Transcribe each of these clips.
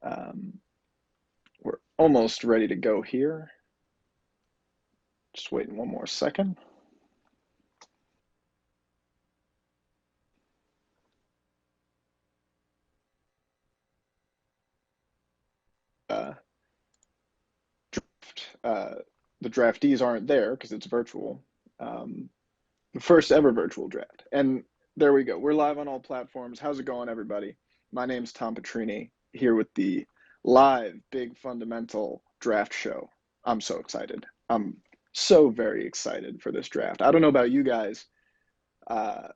Um, we're almost ready to go here. Just waiting one more second. Uh, uh, the draftees aren't there because it's virtual. Um, the first ever virtual draft. And there we go. We're live on all platforms. How's it going, everybody? My name's Tom Petrini here with the live Big Fundamental Draft Show. I'm so excited. I'm so very excited for this draft. I don't know about you guys. Uh,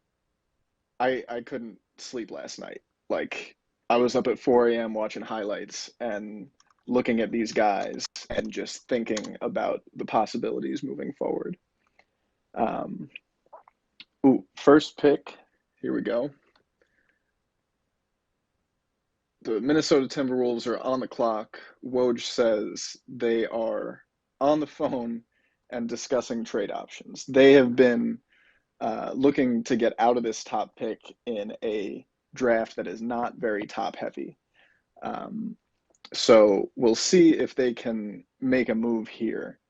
I couldn't sleep last night. Like I was up at 4 a.m. watching highlights and looking at these guys and just thinking about the possibilities moving forward. Um, First pick. Here we go. The Minnesota Timberwolves are on the clock. Woj says they are on the phone and discussing trade options. They have been looking to get out of this top pick in a draft that is not very top heavy. Um, so we'll see if they can make a move here.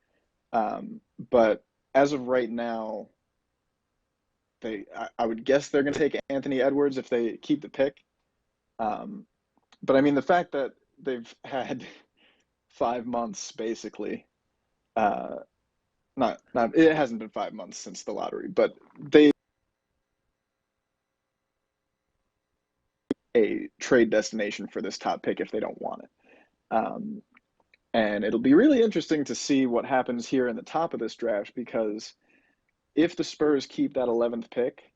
But as of right now, I would guess they're going to take Anthony Edwards if they keep the pick. Um, but I mean, the fact that they've had 5 months basically, uh, not it hasn't been 5 months since the lottery, but they a trade destination for this top pick if they don't want it. Um, and it'll be really interesting to see what happens here in the top of this draft because if the Spurs keep that 11th pick,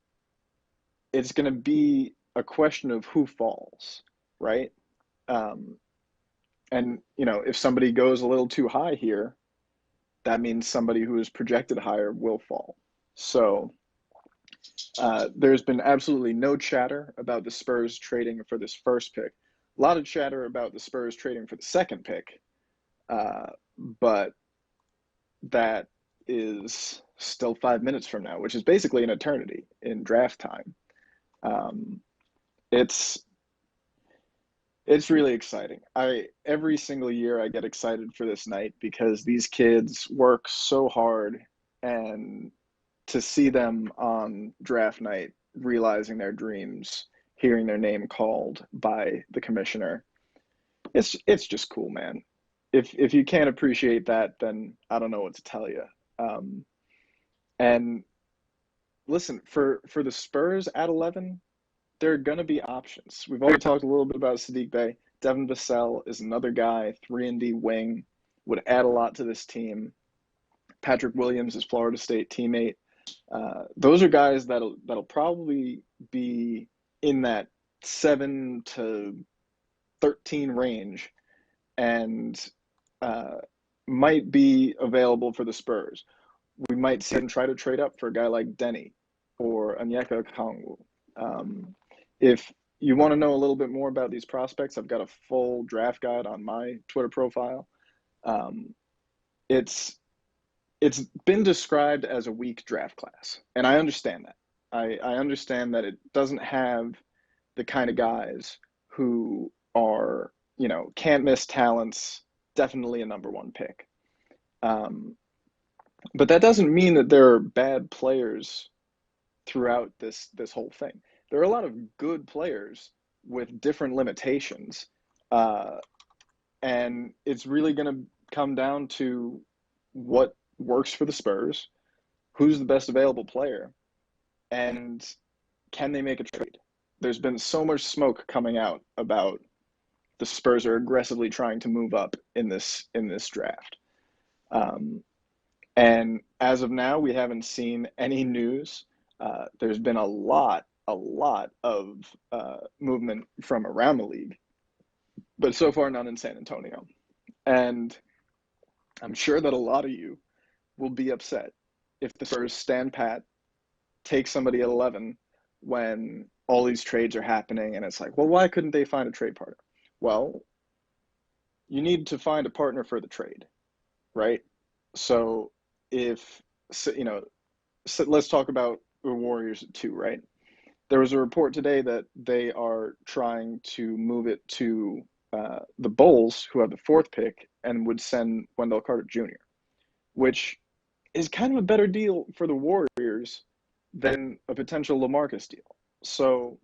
it's going to be a question of who falls, right? Um, and if somebody goes a little too high here, that means somebody who is projected higher will fall. So there's been absolutely no chatter about the Spurs trading for this first pick. A lot of chatter about the Spurs trading for the second pick, uh, but that is still 5 minutes from now, which is basically an eternity in draft time. Um, it's it's really exciting. I every single year I get excited for this night because these kids work so hard, and to see them on draft night realizing their dreams, hearing their name called by the commissioner, it's just cool, man. If you can't appreciate that, then I don't know what to tell you. Um, and listen, for the Spurs at 11, there are going to be options. We've already talked a little bit about Sadiq Bey. Devin Vassell is another guy, 3-and-D wing, would add a lot to this team. Patrick Williams is Florida State teammate. Those are guys that'll probably be in that 7 to 13 range, and uh, might be available for the Spurs. We might see them try to trade up for a guy like Denny or Onyeka Okongwu. If you want to know a little bit more about these prospects, I've got a full draft guide on my Twitter profile. Um, it's it's been described as a weak draft class, and I understand that. I understand that it doesn't have the kind of guys who are, can't miss talents, definitely a number one pick. Um, but that doesn't mean that there are bad players throughout this whole thing. There are a lot of good players with different limitations, uh, and it's really going to come down to what works for the Spurs, who's the best available player, and can they make a trade? There's been so much smoke coming out about the Spurs are aggressively trying to move up in this draft. Um, and as of now, we haven't seen any news. There's been a lot of movement from around the league, but so far none in San Antonio. And I'm sure that a lot of you will be upset if the Spurs stand pat, take somebody at 11 when all these trades are happening, and it's like, well, why couldn't they find a trade partner? Well, you need to find a partner for the trade, right? So if so, let's talk about the Warriors too, right? There was a report today that they are trying to move it to the Bulls, who have the fourth pick, and would send Wendell Carter Jr., which is kind of a better deal for the Warriors than a potential LaMarcus deal. So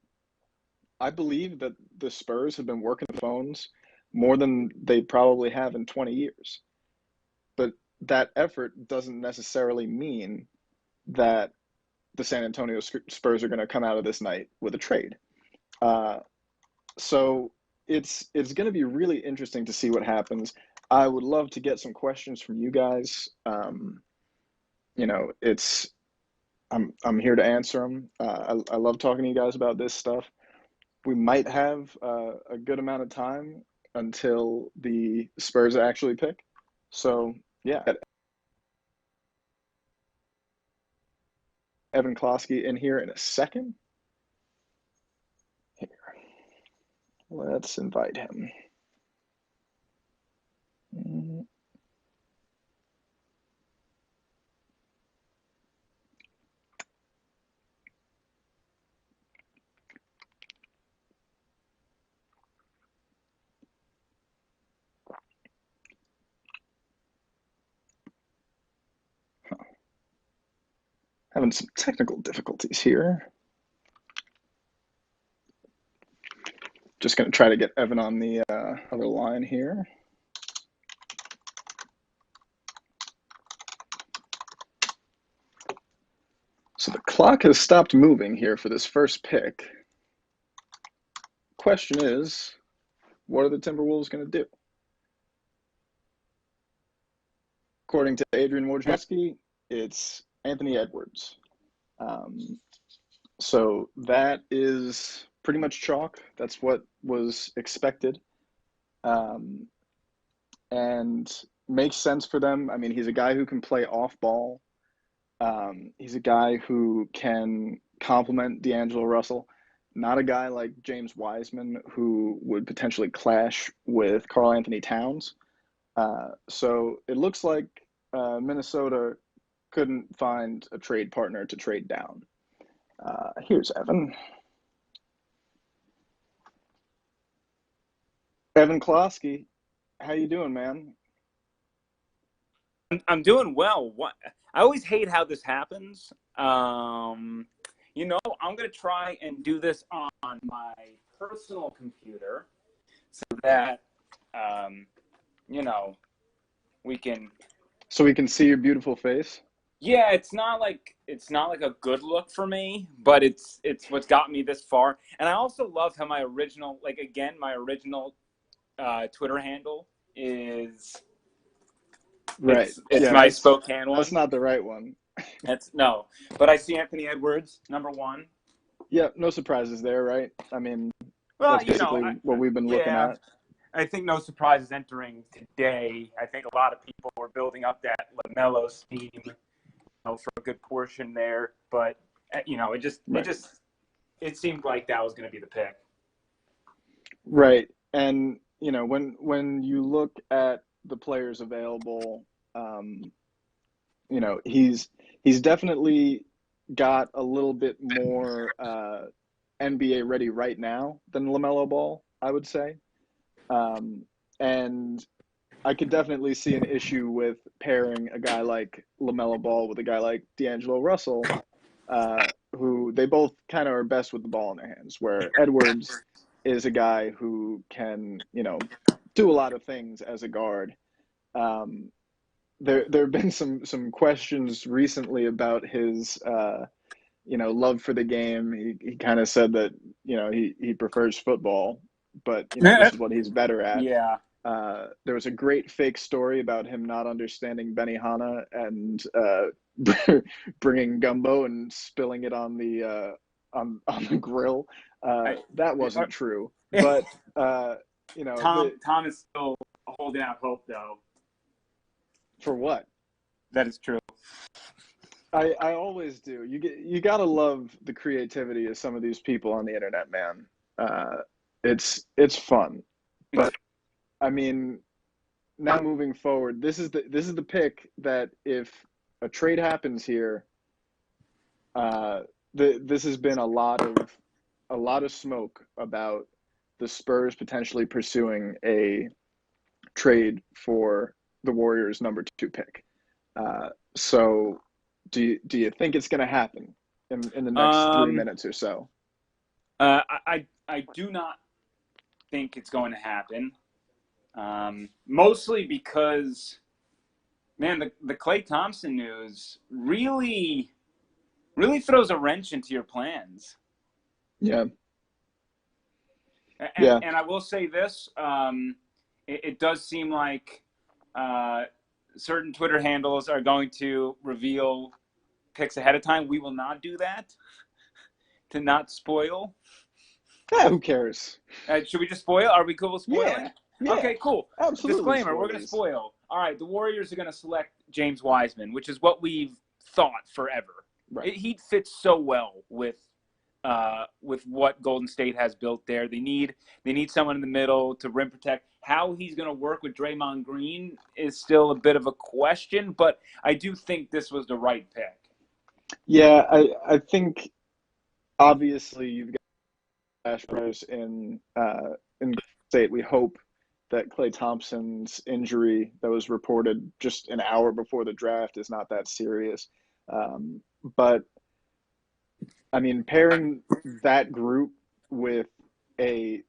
I believe that the Spurs have been working the phones more than they probably have in 20 years. But that effort doesn't necessarily mean that the San Antonio Spurs are going to come out of this night with a trade. So it's going to be really interesting to see what happens. I would love to get some questions from you guys. I'm here to answer them. I love talking to you guys about this stuff. We might have a good amount of time until the Spurs actually pick. So yeah, Evan Klosky in here in a second. Here, let's invite him. Having some technical difficulties here. Just going to try to get Evan on the other line here. So the clock has stopped moving here for this first pick. Question is, what are the Timberwolves going to do? According to Adrian Wojnarowski, it's Anthony Edwards. So that is pretty much chalk. That's what was expected. And makes sense for them. I mean, he's a guy who can play off ball. He's a guy who can complement D'Angelo Russell. Not a guy like James Wiseman who would potentially clash with Karl Anthony Towns. So it looks like Minnesota couldn't find a trade partner to trade down. Here's Evan. Evan Klosky, how you doing, man? I'm doing well. I always hate how this happens. I'm going to try and do this on my personal computer so that, we can. So we can see your beautiful face. Yeah, it's not like a good look for me, but it's what's got me this far. And I also love how my original Twitter handle is. Right. It's my Spokane one. That's not the right one. But I see Anthony Edwards, number one. Yeah, no surprises there, right? I mean, well, that's basically what we've been looking at. I think no surprises entering today. I think a lot of people were building up that LaMelo steam, for a good portion there. But it seemed like that was going to be the pick. Right, and when you look at the players available, he's definitely got a little bit more NBA ready right now than LaMelo Ball, I would say. And I could definitely see an issue with pairing a guy like LaMelo Ball with a guy like D'Angelo Russell, who they both kind of are best with the ball in their hands, where Edwards is a guy who can, do a lot of things as a guard. There have been some questions recently about his love for the game. He kind of said that he prefers football, but this is what he's better at. Yeah. There was a great fake story about him not understanding Benihana and bringing gumbo and spilling it on the grill. That wasn't true, but Tom is still holding out hope, though. For what? That is true. I always do. You gotta love the creativity of some of these people on the internet, man. It's fun, but I mean, now moving forward, this is the pick that if a trade happens here, this has been a lot of smoke about the Spurs potentially pursuing a trade for the Warriors' #2 pick. So do you think it's going to happen in the next 3 minutes or so? I do not think it's going to happen. Mostly because, man, the Klay Thompson news really throws a wrench into your plans. Yeah. And I will say this, it does seem like certain Twitter handles are going to reveal picks ahead of time. We will not do that to not spoil. Yeah, who cares? Should we just spoil? Are we cool with spoiling? Yeah, Okay, cool. absolutely. Disclaimer, we're going to spoil. All right, the Warriors are going to select James Wiseman, which is what we've thought forever. Right. He fits so well with what Golden State has built there. They need someone in the middle to rim protect. How he's going to work with Draymond Green is still a bit of a question, but I do think this was the right pick. Yeah, I think obviously you've got Splash Bros in State. We hope that Klay Thompson's injury that was reported just an hour before the draft is not that serious. But I mean, pairing that group with a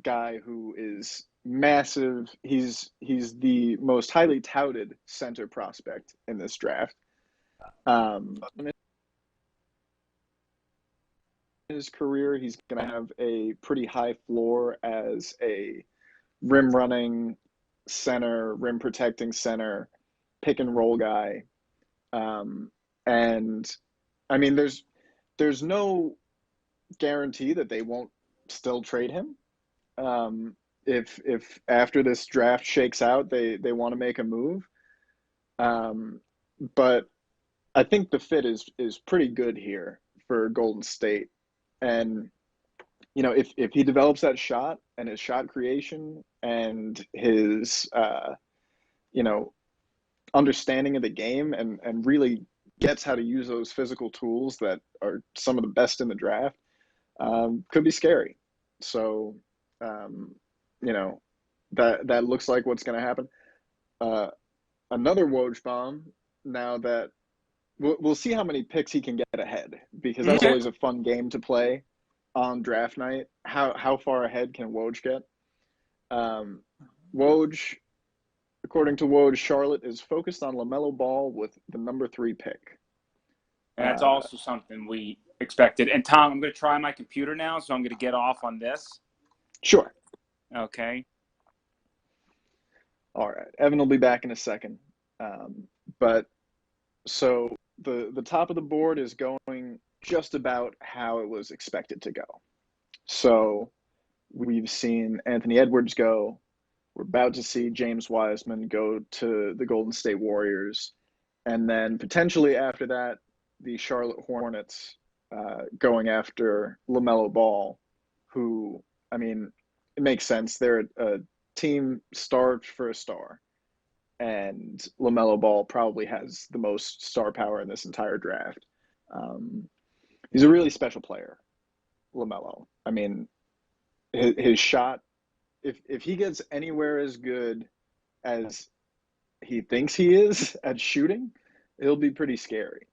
guy who is massive, he's the most highly touted center prospect in this draft. In his career, he's going to have a pretty high floor as a rim running center, rim protecting center, pick and roll guy. And I mean, there's no guarantee that they won't still trade him. If after this draft shakes out, they want to make a move. But I think the fit is pretty good here for Golden State. And you know, if he develops that shot and his shot creation and his you know, understanding of the game and really gets how to use those physical tools that are some of the best in the draft, could be scary. So, you know, that looks like what's going to happen. Another Woj bomb. Now that we'll see how many picks he can get ahead, because that's always a fun game to play on draft night. How far ahead can Woj get? Woj, according to Woj, Charlotte is focused on LaMelo Ball with the #3 pick. And that's also something we expected. And Tom, I'm going to try my computer now, so I'm going to get off on this. Sure. Okay. All right. Evan will be back in a second. But so the top of the board is going just about how it was expected to go. So we've seen Anthony Edwards go. We're about to see James Wiseman go to the Golden State Warriors. And then potentially after that, the Charlotte Hornets going after LaMelo Ball, who, I mean, it makes sense. They're a team starved for a star. And LaMelo Ball probably has the most star power in this entire draft. He's a really special player, LaMelo. I mean, his shot, if he gets anywhere as good as he thinks he is at shooting, it'll be pretty scary.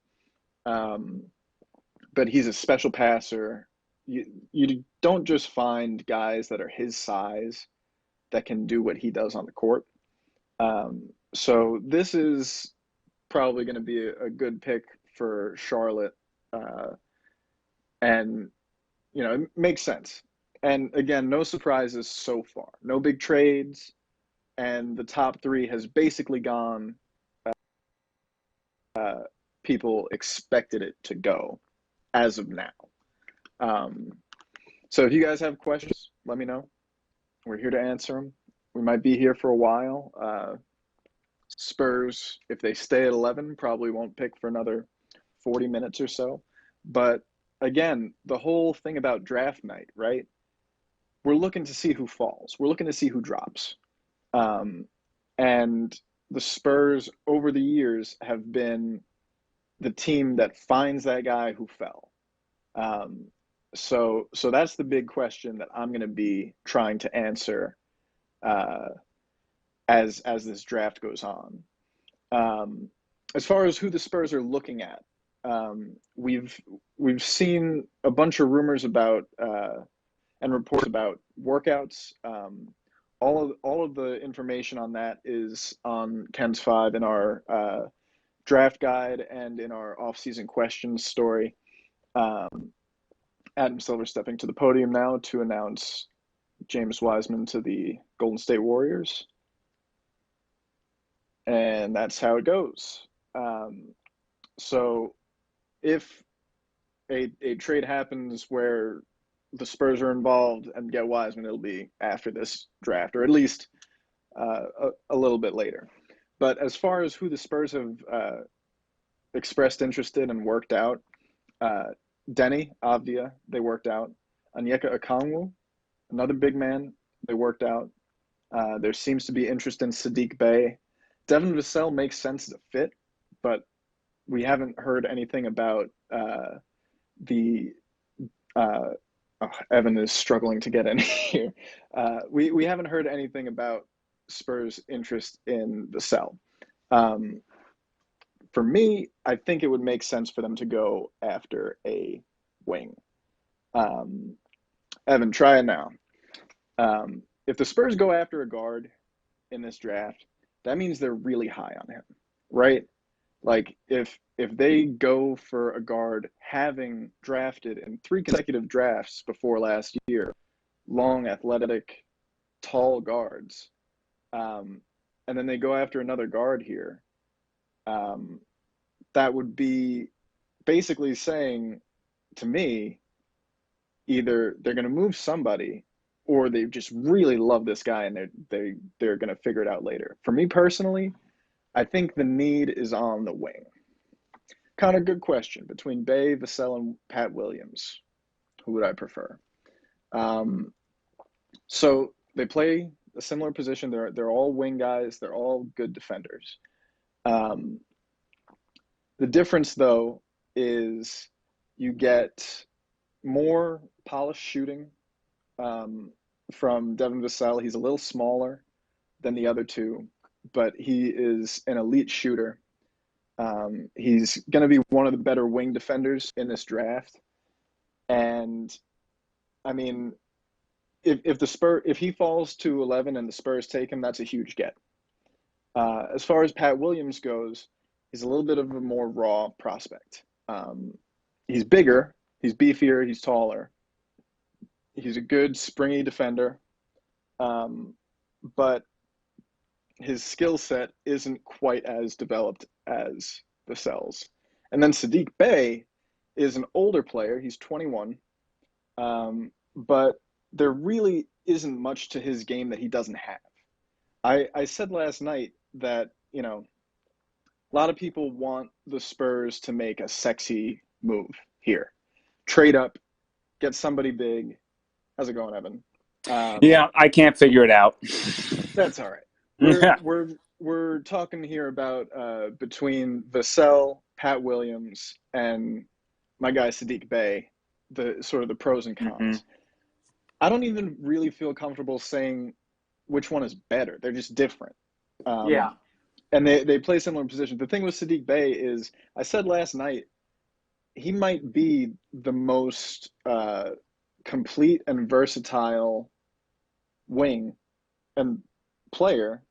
But he's a special passer. You don't just find guys that are his size that can do what he does on the court. So this is probably going to be a good pick for Charlotte. And, you know, it makes sense. And again, no surprises so far. No big trades. And the top 3 has basically gone people expected it to go as of now. So if you guys have questions, let me know. We're here to answer them. We might be here for a while. Spurs, if they stay at 11, probably won't pick for another 40 minutes or so. But again, the whole thing about draft night, right? We're looking to see who falls. We're looking to see who drops. And the Spurs over the years have been the team that finds that guy who fell. So that's the big question that I'm going to be trying to answer uh, as this draft goes on. Um, as far as who the Spurs are looking at, we've seen a bunch of rumors about and reports about workouts. All of the information on that is on KENS 5 in our draft guide and in our off-season questions story. Um, Adam Silver stepping to the podium now to announce James Wiseman to the Golden State Warriors, and that's how it goes. So if a trade happens where the Spurs are involved and get Wiseman, it'll be after this draft, or at least a little bit later. But as far as who the Spurs have expressed interest in and worked out, uh, Denny Avdia, they worked out. Onyeka Okongwu, another big man, they worked out. There seems to be interest in Sadiq Bey. Devin Vassell makes sense as a fit, but we haven't heard anything about the Evan is struggling to get in here. We haven't heard anything about Spurs' interest in Vassell. Um, for me, I think it would make sense for them to go after a wing. Um, Evan, try it now. If the Spurs go after a guard in this draft, that means they're really high on him, right? Like if they go for a guard having drafted in 3 consecutive drafts before last year, long, athletic, tall guards, and then they go after another guard here, um, that would be basically saying to me, either they're going to move somebody or they just really love this guy and they're going to figure it out later. For me personally, I think the need is on the wing. Kind of good question. Between Bey, Vassell, and Pat Williams, who would I prefer? Um, so they play a similar position. They're all wing guys. They're all good defenders. Um, the difference, though, is you get more polished shooting um, from Devin Vassell. He's a little smaller than the other two, but he is an elite shooter. He's going to be one of the better wing defenders in this draft. And I mean, if he falls to 11 and the Spurs take him, that's a huge get. As far as Pat Williams goes, he's a little bit of a more raw prospect. He's bigger, he's beefier, he's taller. He's a good springy defender, but his skill set isn't quite as developed as Vassell's. And then Sadiq Bey is an older player. He's 21, but there really isn't much to his game that he doesn't have. I said last night that, a lot of people want the Spurs to make a sexy move here. Trade up, get somebody big. How's it going, Evan? Yeah, I can't figure it out. That's all right. Yeah. We're talking here about between Vassell, Pat Williams, and my guy Sadiq Bey, the sort of the pros and cons. I don't even really feel comfortable saying which one is better. They're just different. Yeah. And they play similar positions. The thing with Sadiq Bey is, I said last night, he might be the most complete and versatile wing and player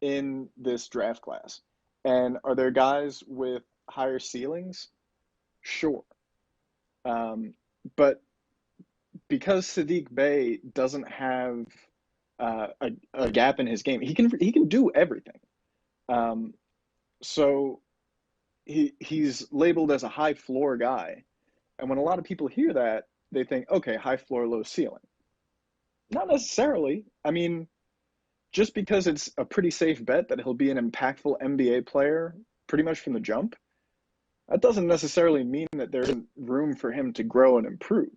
in this draft class. And are there guys with higher ceilings? Sure. But because Sadiq Bey doesn't have a gap in his game, he can do everything. So he's labeled as a high floor guy. And when a lot of people hear that, they think, okay, high floor, low ceiling. Not necessarily. I mean, just because it's a pretty safe bet that he'll be an impactful NBA player pretty much from the jump, that doesn't necessarily mean that there's room for him to grow and improve.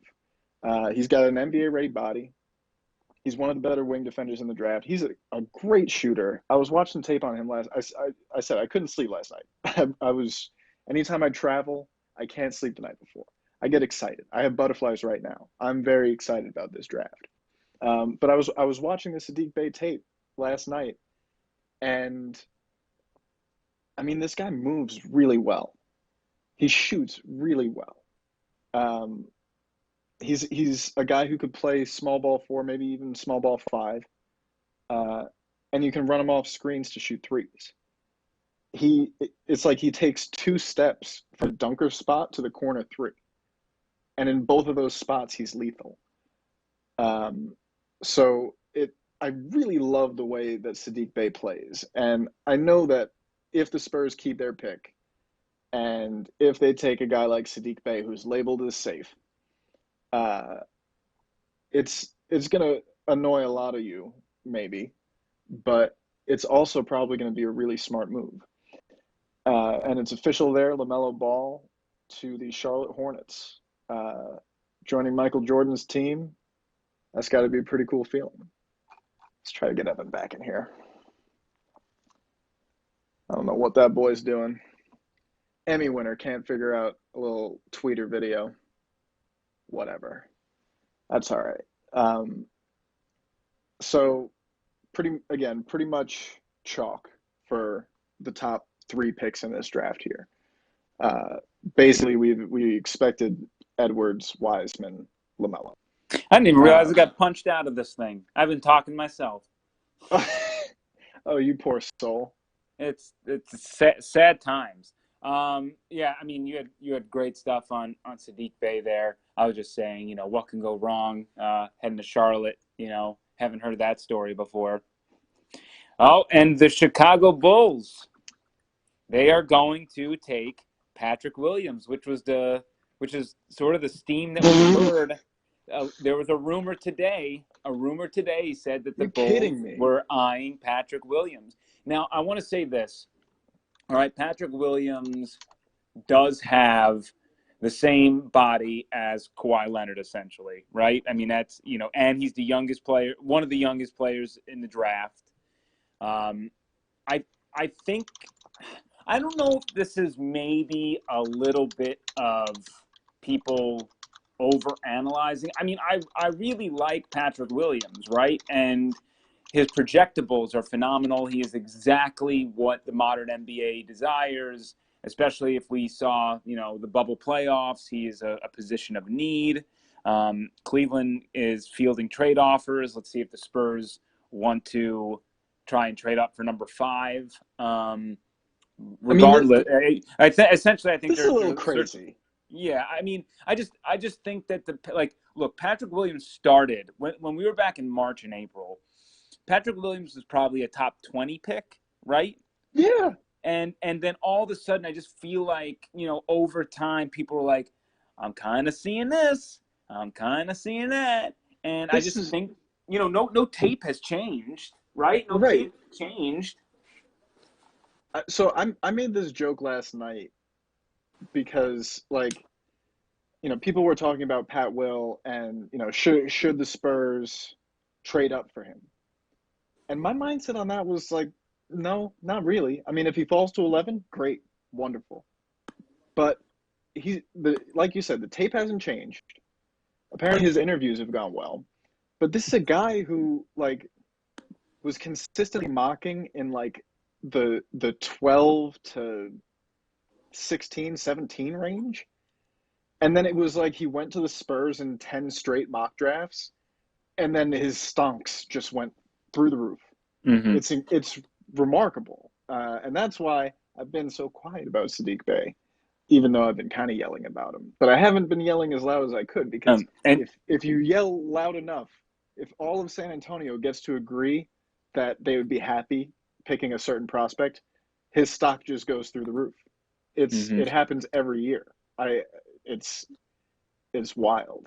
He's got an NBA-ready body. He's one of the better wing defenders in the draft. He's a great shooter. I was watching tape on him I said I couldn't sleep last night. I was anytime I travel, I can't sleep the night before. I get excited. I have butterflies right now. I'm very excited about this draft. But I was watching the Saddiq Bey tape last night, and I mean, this guy moves really well. He shoots really well. Um, he's a guy who could play small ball four, maybe even small ball five, uh, and you can run him off screens to shoot threes. He it's like he takes two steps from the dunker spot to the corner three, and in both of those spots he's lethal. Um, so I really love the way that Saddiq Bey plays, and I know that if the Spurs keep their pick, and if they take a guy like Saddiq Bey who's labeled as safe, uh, it's gonna annoy a lot of you maybe, but it's also probably going to be a really smart move. And it's official there, LaMelo Ball to the Charlotte Hornets, joining Michael Jordan's team. That's got to be a pretty cool feeling. Let's try to get Evan back in here. I don't know what that boy's doing. Emmy winner can't figure out a little tweeter video. Whatever. That's all right. So pretty much chalk for the top three picks in this draft here. Basically, we expected Edwards, Wiseman, LaMelo. I didn't even realize I got punched out of this thing. I've been talking myself. Oh, you poor soul. It's sad times. Yeah, I mean, you had great stuff on Saddiq Bey there. I was just saying, you know, what can go wrong heading to Charlotte? You know, haven't heard that story before. Oh, and the Chicago Bulls, they are going to take Patrick Williams, which is sort of the steam that we heard. There was a rumor today said that the Bulls were eyeing Patrick Williams. Now, I want to say this. All right, Patrick Williams does have the same body as Kawhi Leonard, essentially, right? I mean, that's, you know, and he's the youngest player, one of the youngest players in the draft. I think, I don't know if this is maybe a little bit of people over-analyzing. I mean, I really like Patrick Williams, right? And his projectables are phenomenal. He is exactly what the modern NBA desires, especially if we saw, you know, the bubble playoffs. He is a position of need. Cleveland is fielding trade offers. Let's see if the Spurs want to try and trade up for number 5. Regardless, essentially, I think this is a little crazy. Yeah, I mean, I just think that look, Patrick Williams started when we were back in March and April. Patrick Williams was probably a top 20 pick, right? Yeah. And then all of a sudden, I just feel like, you know, over time, people are like, I'm kind of seeing this, I'm kind of seeing that, and I just think, you know, no tape has changed, right? No tape has changed. So I made this joke last night because, like, you know, people were talking about Pat Will and, you know, should the Spurs trade up for him? And my mindset on that was like, no, not really. I mean, if he falls to 11, great, wonderful. But like you said, the tape hasn't changed. Apparently his interviews have gone well. But this is a guy who, like, was consistently mocking in, like, the 12 to 16, 17 range. And then it was like he went to the Spurs in 10 straight mock drafts, and then his stonks just went through the roof. Mm-hmm. It's remarkable. And that's why I've been so quiet about Saddiq Bey, even though I've been kind of yelling about him. But I haven't been yelling as loud as I could, because if you yell loud enough, if all of San Antonio gets to agree that they would be happy picking a certain prospect, his stock just goes through the roof. It happens every year. It's wild.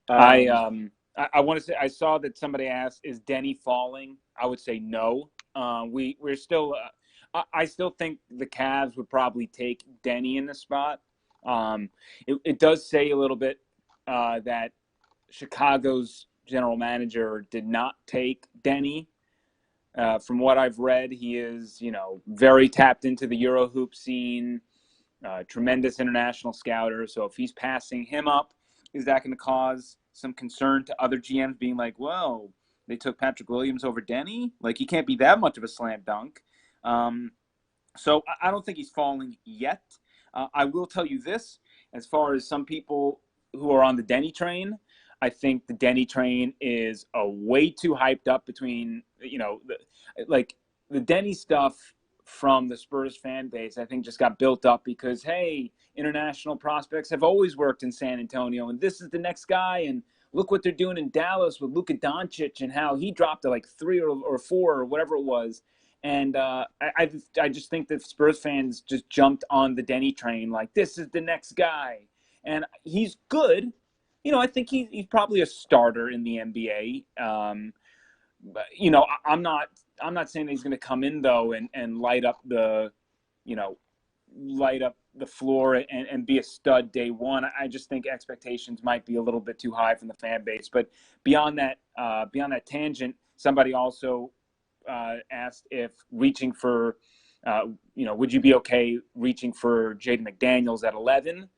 I want to say, I saw that somebody asked, is Denny falling? I would say no. We're still I still think the Cavs would probably take Denny in the spot. It does say a little bit that Chicago's general manager did not take Denny. From what I've read, he is, you know, very tapped into the Euro hoop scene. tremendous international scouter. So if he's passing him up, is that going to cause some concern to other GMs being like, whoa, they took Patrick Williams over Denny? Like, he can't be that much of a slam dunk. So I don't think he's falling yet. I will tell you this, as far as some people who are on the Denny train, I think the Denny train is a way too hyped up between, the Denny stuff from the Spurs fan base, I think just got built up because, hey, international prospects have always worked in San Antonio, and this is the next guy, and look what they're doing in Dallas with Luka Doncic and how he dropped to like 3 or 4 or whatever it was. And I just think that Spurs fans just jumped on the Denny train like, this is the next guy. And he's good. I think he's probably a starter in the NBA. But, I'm not saying that he's going to come in, though, and light up the floor and be a stud day one. I just think expectations might be a little bit too high from the fan base. But beyond that tangent, somebody also asked if reaching for, would you be okay reaching for Jaden McDaniels at 11?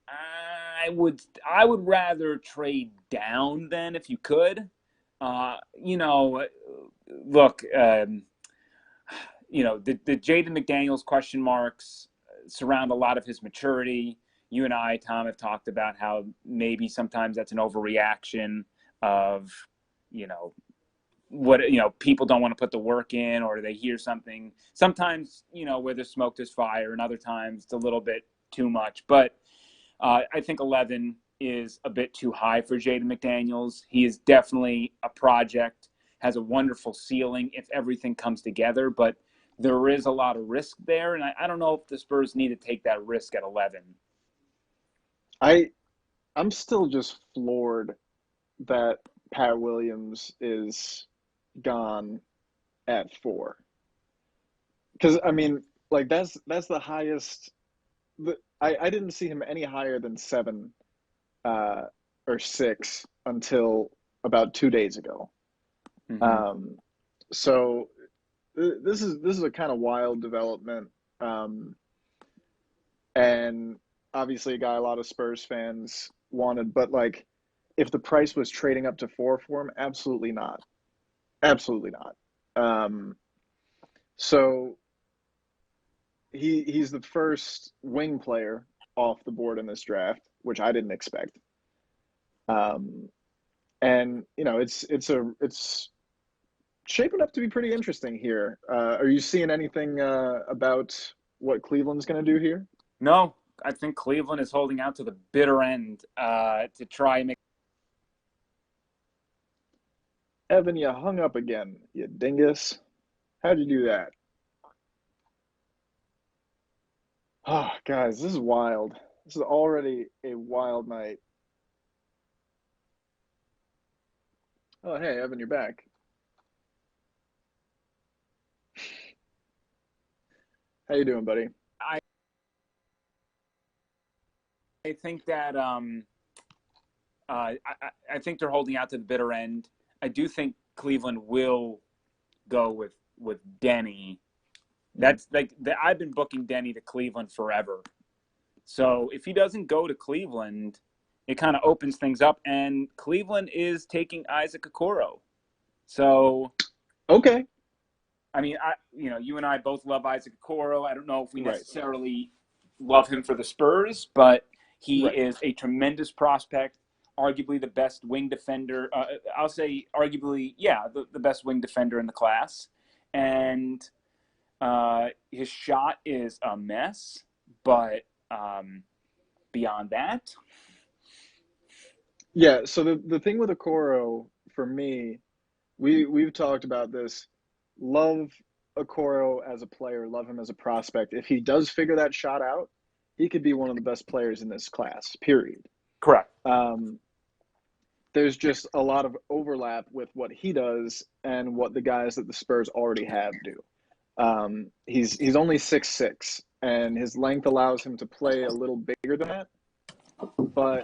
I would rather trade down then if you could. Look, the Jaden McDaniels question marks surround a lot of his maturity. You and I, Tom, have talked about how maybe sometimes that's an overreaction of, people don't want to put the work in, or they hear something. Sometimes, where there's smoke, there's fire, and other times it's a little bit too much. But I think 11 is a bit too high for Jaden McDaniels. He is definitely a project, has a wonderful ceiling if everything comes together, but there is a lot of risk there, and I don't know if the Spurs need to take that risk at 11. I'm still just floored that Pat Williams is gone at 4. Because, that's the highest. I didn't see him any higher than 7 or 6 until about 2 days ago. Mm-hmm. So this is a kind of wild development, and obviously a guy a lot of Spurs fans wanted. But if the price was trading up to 4 for him, absolutely not, absolutely not. So he's the first wing player off the board in this draft, which I didn't expect. And it's shaping up to be pretty interesting here. Are you seeing anything about what Cleveland's going to do here? No, I think Cleveland is holding out to the bitter end to try and make. Evan, you hung up again, you dingus. How'd you do that? Oh, guys, this is wild. This is already a wild night. Oh, hey, Evan, you're back. How you doing, buddy? I think that I think they're holding out to the bitter end. I do think Cleveland will go with Denny. That's I've been booking Denny to Cleveland forever. So if he doesn't go to Cleveland, it kind of opens things up, and Cleveland is taking Isaac Okoro. So okay. You and I both love Isaac Okoro. I don't know if we necessarily love him for the Spurs, but he is a tremendous prospect, arguably the best wing defender. I'll say arguably, the best wing defender in the class. And his shot is a mess, but beyond that. Yeah, so the thing with Okoro, for me, we've talked about this. Love Okoro as a player, love him as a prospect. If he does figure that shot out, he could be one of the best players in this class, period. Correct. There's just a lot of overlap with what he does and what the guys that the Spurs already have do. He's only 6'6", and his length allows him to play a little bigger than that. But,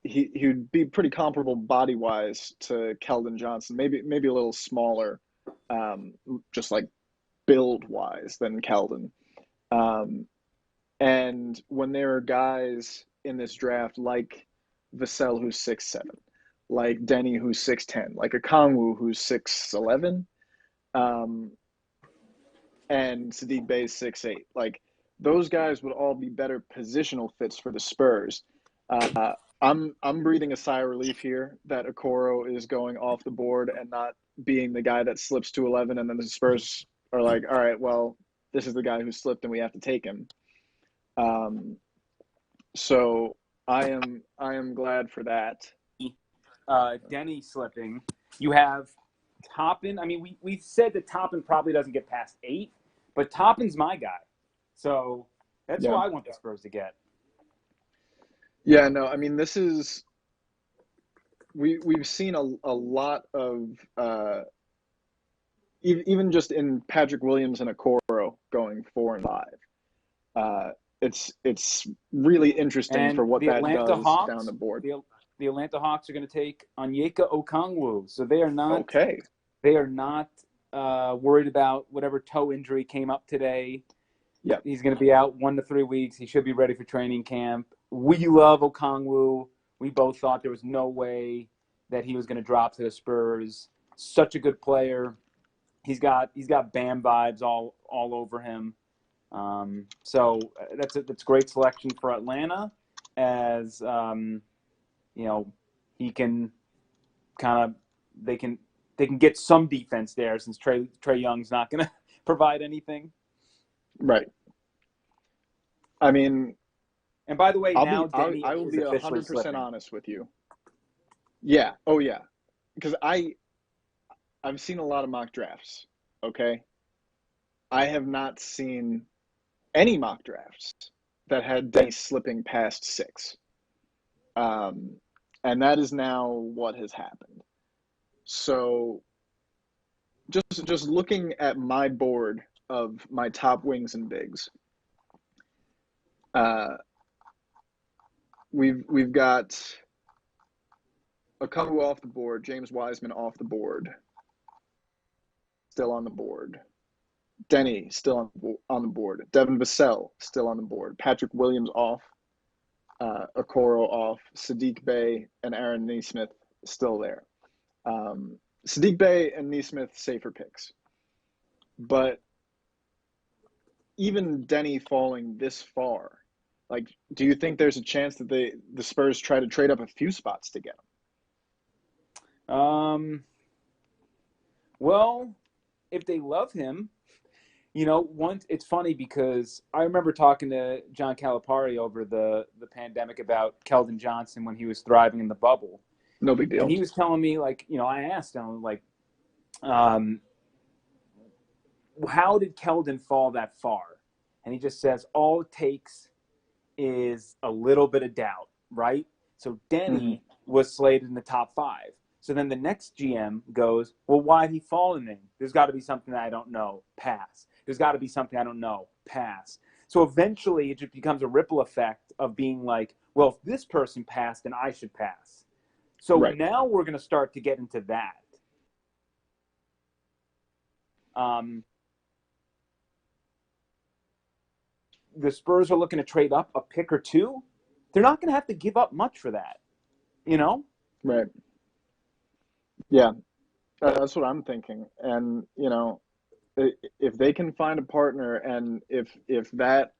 he would be pretty comparable body-wise to Keldon Johnson, maybe a little smaller, just like build-wise than Keldon. Um, and when there are guys in this draft like Vassell, who's 6'7", like Denny, who's 6'10", like Okongwu, who's 6'11", um, and Sadiq Bey's 6'8", like those guys would all be better positional fits for the Spurs. I'm breathing a sigh of relief here that Okoro is going off the board and not being the guy that slips to 11, and then the Spurs are like, all right, well, this is the guy who slipped and we have to take him. So I am glad for that. Denny slipping. You have Toppin. I mean, we said that Toppin probably doesn't get past 8, but Toppin's my guy. So that's who Yeah. I want the Spurs to get. Yeah, no, I mean this is we've seen a lot of even just in Patrick Williams and Okoro going 4 and 5. It's really interesting And for what the that Atlanta does down Hawks, the board. the Atlanta Hawks are going to take Onyeka Okongwu. So they are not Okay. worried about whatever toe injury came up today. Yeah. He's going to be out 1 to 3 weeks. He should be ready for training camp. We love Okongwu. We both thought there was no way that he was going to drop to the Spurs. Such a good player. He's got Bam vibes all over him. So that's a great selection for Atlanta, as he can kind of they can get some defense there, since Trae Young's not going to provide anything. Right. I mean, and by the way, I will be 100% honest with you. Yeah. Oh yeah. Because I've seen a lot of mock drafts. Okay. I have not seen any mock drafts that had Denny slipping past 6. And that is now what has happened. So just looking at my board of my top wings and bigs, we've got Okongwu off the board, James Wiseman off the board, still on the board. Denny still on the board. Devin Vassell still on the board. Patrick Williams off. Okoro off. Sadiq Bey and Aaron Nesmith still there. Sadiq Bey and Nesmith safer picks. But even Denny falling this far, like, do you think there's a chance that the Spurs try to trade up a few spots to get him? Well, if they love him, it's funny because I remember talking to John Calipari over the pandemic about Keldon Johnson when he was thriving in the bubble. No big deal. And he was telling me, I asked him, how did Keldon fall that far? And he just says, all it takes is a little bit of doubt, right? So Denny was slated in the top 5. So then the next GM goes, well, why did he fall in there? There's got to be something that I don't know. Pass. There's got to be something I don't know. Pass. So eventually it just becomes a ripple effect of being like, well, if this person passed, then I should pass. So now we're going to start to get into that. The Spurs are looking to trade up a pick or 2. They're not going to have to give up much for that, Right. Yeah, that's what I'm thinking. And, if they can find a partner, and if that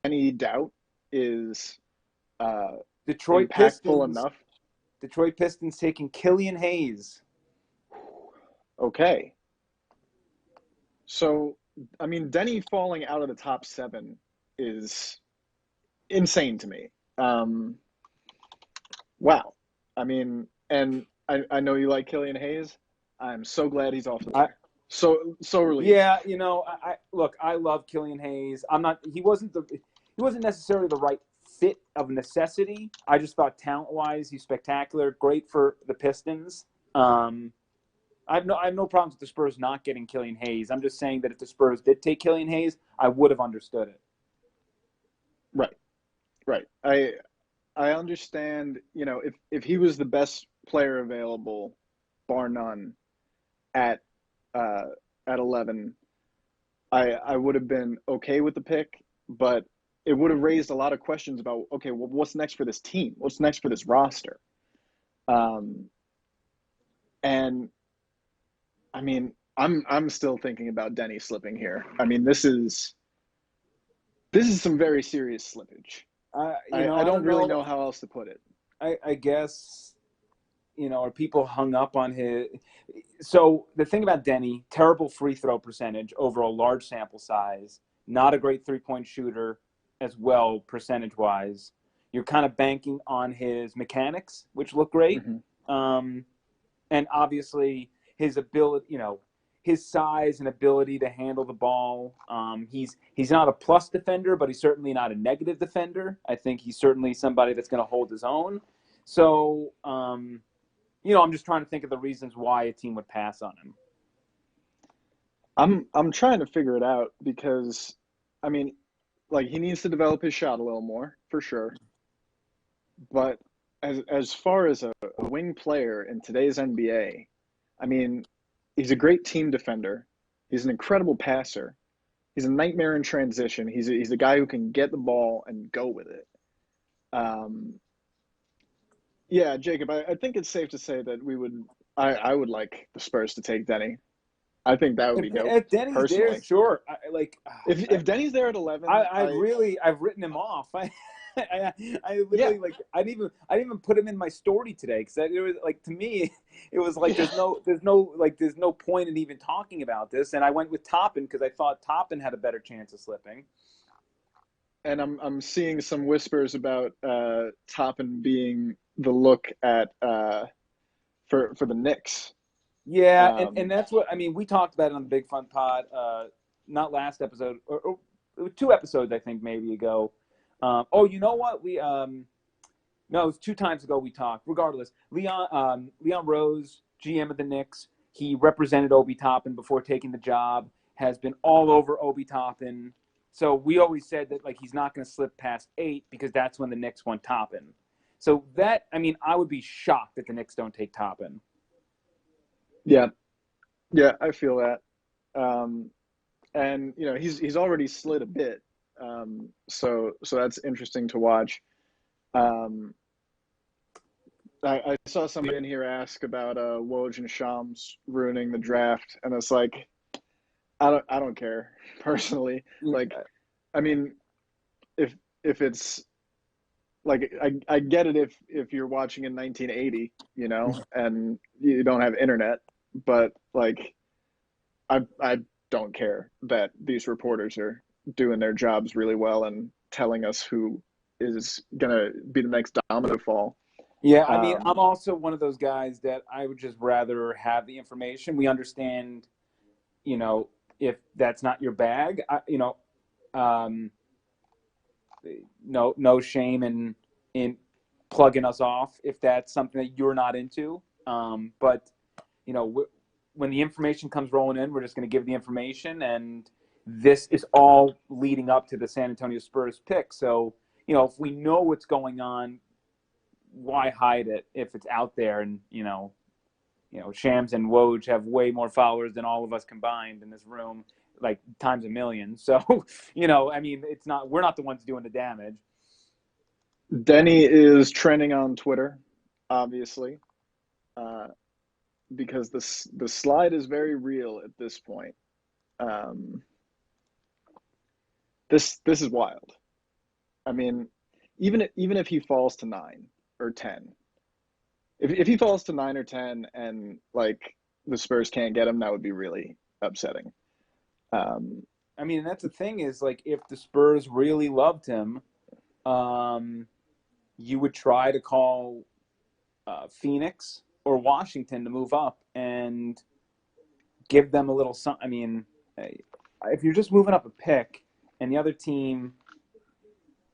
Denny doubt is Detroit impactful Pistons, enough. Detroit Pistons taking Killian Hayes. Okay. So, I mean, Denny falling out of the top 7 is insane to me. Wow. I mean, and I know you like Killian Hayes. I'm so glad he's off the board. So relieved. Yeah, I love Killian Hayes. He wasn't necessarily the right fit of necessity. I just thought talent-wise he's spectacular, great for the Pistons. I have no problems with the Spurs not getting Killian Hayes. I'm just saying that if the Spurs did take Killian Hayes, I would have understood it. Right. I understand, if he was the best player available, bar none, at 11, I would have been okay with the pick. but it would have raised a lot of questions about, okay, well, what's next for this team? What's next for this roster? Um, and I mean, I'm still thinking about Denny slipping here. I mean, this is some very serious slippage. I I don't don't really know. know how else to put it. I guess, are people hung up on his? So the thing about Denny, terrible free throw percentage over a large sample size, not a great 3-point shooter as well, percentage wise. You're kind of banking on his mechanics, which look great. Mm-hmm. Um, and obviously his ability, his size and ability to handle the ball. He's not a plus defender, but he's certainly not a negative defender. I think he's certainly somebody that's going to hold his own. So, I'm just trying to think of the reasons why a team would pass on him. I'm trying to figure it out because, I mean, like he needs to develop his shot a little more for sure. But as far as a wing player in today's NBA, I mean, he's a great team defender. He's an incredible passer. He's a nightmare in transition. He's a guy who can get the ball and go with it. Um, yeah, Jacob, I think it's safe to say that I would like the Spurs to take Denny. I think that would be dope, If Denny's there, personally. sure. If Denny's there at 11, I've written him off. I yeah, literally I didn't even put him in my story today because it was like, to me it was like yeah. there's no point in even talking about this, and I went with Toppin because I thought Toppin had a better chance of slipping. And I'm seeing some whispers about Toppin being the look at for the Knicks. Yeah, and Um, that's what I mean. We talked about it on the Big Fun Pod, not last episode, or it was 2 episodes I think maybe ago. Oh, you know what? No, it was 2 times ago we talked. Regardless, Leon Rose, GM of the Knicks, he represented Obi Toppin before taking the job. Has been all over Obi Toppin. So we always said that like he's not going to slip past 8 because that's when the Knicks want Toppin. So I would be shocked if the Knicks don't take Toppin. yeah, yeah, I feel that. Um, and he's already slid a bit. So that's interesting to watch. Um, I saw somebody in here ask about Woj and Shams ruining the draft, and it's like I don't care personally. Like, I mean, if it's like I get it if you're watching in 1980, and you don't have internet, but like I don't care that these reporters are doing their jobs really well and telling us who is gonna be the next domino to fall. Yeah, I mean, I'm Um, also one of those guys that I would just rather have the information. We understand, you know, if that's not your bag, um, no shame in plugging us off if that's something that you're not into. But when the information comes rolling in, we're just going to give the information, and this is all leading up to the San Antonio Spurs pick. So, if we know what's going on, why hide it if it's out there? And Shams and Woj have way more followers than all of us combined in this room, like times a million. So, I mean, we're not the ones doing the damage. Denny is trending on Twitter, obviously, uh, because the slide is very real at this point. Um, this is wild. I mean, even if he falls to 9 or 10, if he falls to 9 or 10 and like the Spurs can't get him, that would be really upsetting. Um, I mean, that's the thing is like if the Spurs really loved him, um, you would try to call Phoenix or Washington to move up and give them a little something. I mean, if you're just moving up a pick and the other team,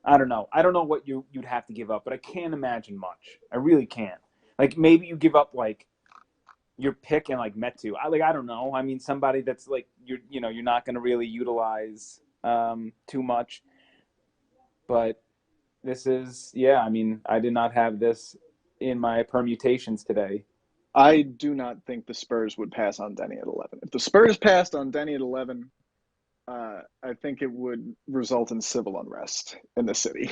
I don't know. I don't know what you'd have to give up, but I can't imagine much. I really can't. Like maybe you give up like your pick and like Metu. I don't know. I mean somebody that's like you're not going to really utilize too much. But this is yeah. I mean I did not have this in my permutations today. I do not think the Spurs would pass on Denny at 11. If the Spurs passed on Denny at 11, I think it would result in civil unrest in the city.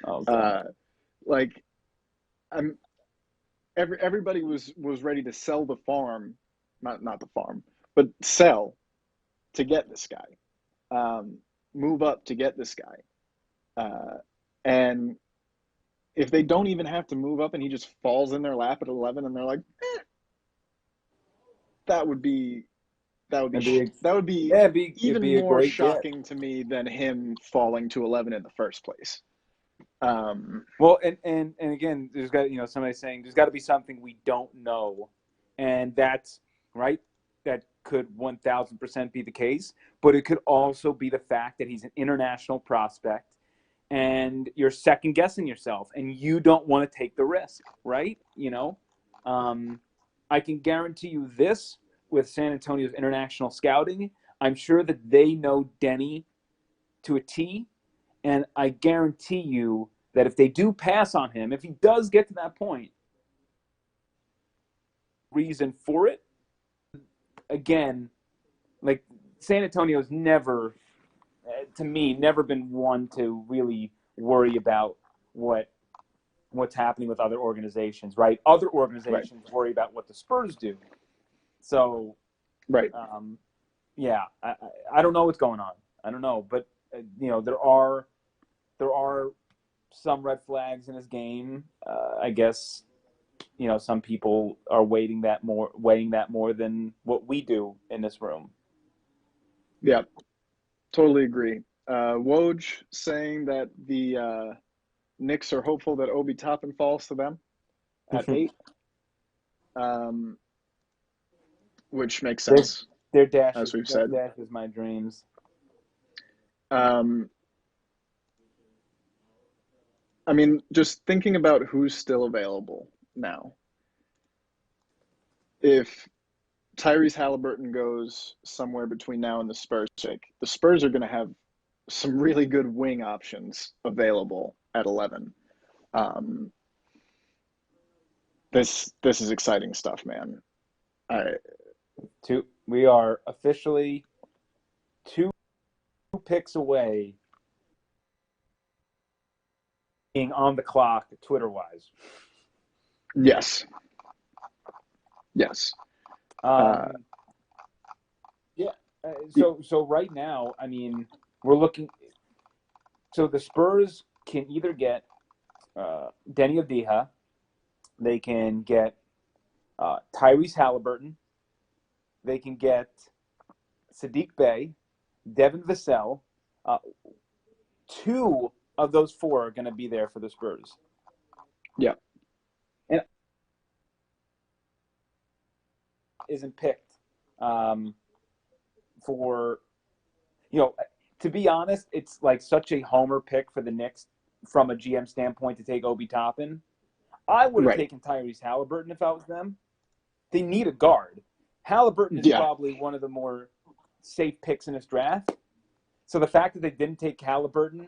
Oh God. Like I'm everybody was ready to sell the farm, not the farm, but sell to get this guy, move up to get this guy, and if they don't even have to move up and he just falls in their lap at 11 and they're like, that would be that would It'd be be, that would be yeah, it'd even be a more great get. shocking to me than him falling to 11 in the first place. Well, and again, there's got somebody saying there's got to be something we don't know, and that's right. That could 1,000% be the case, but it could also be the fact that he's an international prospect, and you're second guessing yourself, and you don't want to take the risk, right? I can guarantee you this with San Antonio's international scouting. I'm sure that they know Denny to a T, and I guarantee you that if they do pass on him, if he does get to that point, reason for it, again, like San Antonio's never, to me, never been one to really worry about what's happening with other organizations, right? Other right, organizations worry about what the Spurs do. So, right. yeah, I don't know what's going on. I don't know, but there are some red flags in his game. I guess some people are weighing that more than what we do in this room. Yeah, totally agree. Woj saying that the Knicks are hopeful that Obi Toppin falls to them at 8, um, which makes sense, Their as dashes we've that said. dashes my dreams. Um, I mean, just thinking about who's still available now. If Tyrese Halliburton goes somewhere between now and the Spurs pick, the Spurs are going to have some really good wing options available at 11. Um, this is exciting stuff, man. I We are officially 2 picks away being on the clock Twitter wise. Yes, yes. Uh, Yeah. So right now, I mean, we're looking. So the Spurs can either get Denny Avdija, they can get Tyrese Halliburton, they can get Sadiq Bey, Devin Vassell. 2 of those 4 are going to be there for the Spurs. yeah, And isn't picked for, to be honest, it's like such a homer pick for the Knicks from a GM standpoint to take Obi Toppin. I would have right. taken Tyrese Halliburton if I was them. They need a guard. Halliburton is Yeah, probably one of the more safe picks in this draft. So the fact that they didn't take Halliburton,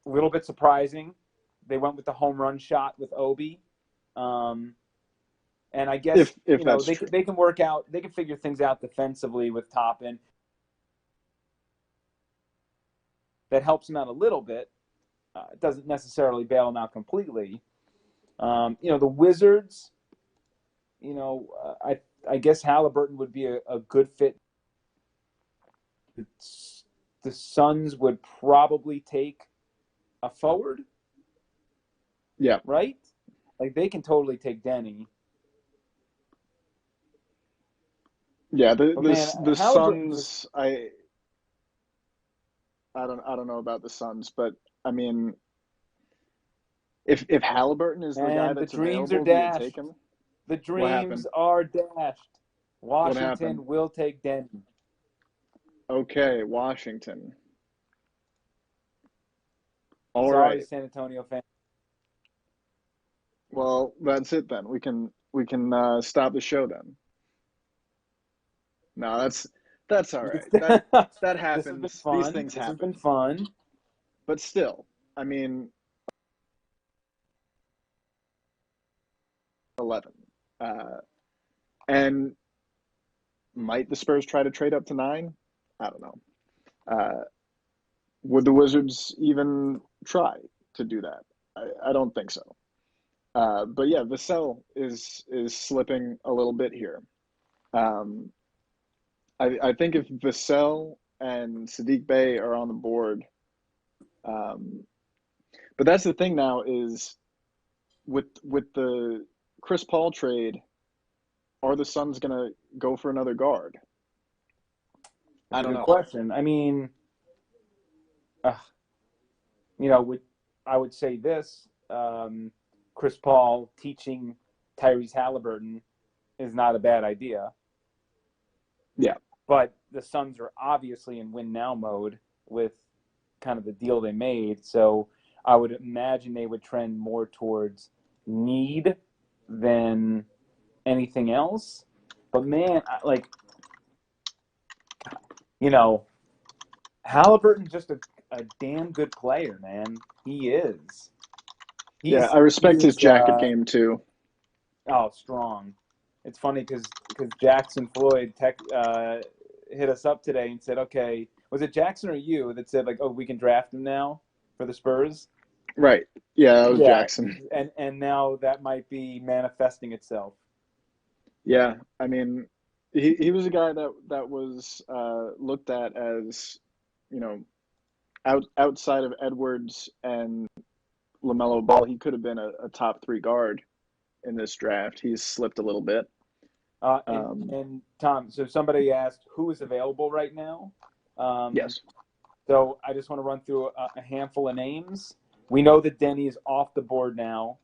a little bit surprising. They went with the home run shot with Obi. And I guess, if that's true. they can work out, they can figure things out defensively with Toppin. That helps him out a little bit. It doesn't necessarily bail him out completely. The Wizards, I guess Halliburton would be a good fit. The Suns would probably take a forward, Yeah, right? Like they can totally take Denny. yeah. But man, The Halliburton just Suns. I don't know about the Suns, but I mean, if Halliburton is the guy and the that's dreams are available, do you take dashed. him? The What dreams happened? are dashed. What happened? Washington will take Denny. Okay, Washington. All Sorry, right. San Antonio fans. Well, that's it then. We can stop the show then. No, that's all right. That This has been happens. These fun. things This has been happen. fun. But still, I mean, 11. Uh, and might the Spurs try to trade up to 9? I don't know. Uh, would the Wizards even try to do that? I don't think so. But yeah, Vassell is slipping a little bit here. Um, I think if Vassell and Sadiq Bey are on the board, um, but that's the thing now is with the Chris Paul trade, are the Suns gonna go for another guard? That's I a don't good know. question. I mean, uh, you know, I would say this: Chris Paul teaching Tyrese Halliburton is not a bad idea. Yeah, But the Suns are obviously in win now mode with kind of the deal they made. So I would imagine they would trend more towards need than anything else. But man, like, you know, Halliburton's just a damn good player, man. He is. yeah. He's I respect his he's jacket game too. oh, strong. It's funny because Jackson Floyd hit us up today and said, okay, was it Jackson or you that said like, oh, we can draft him now for the Spurs? Right. Yeah, that was Yeah, Jackson. and now that might be manifesting itself. Yeah, I mean, he was a guy that was looked at as, you know, outside of Edwards and LaMelo Ball, he could have been a top three guard in this draft. He's slipped a little bit. Um, And Tom, so somebody asked who is available right now. Um, yes. so I just want to run through a handful of names. We know that Denny is off the board now.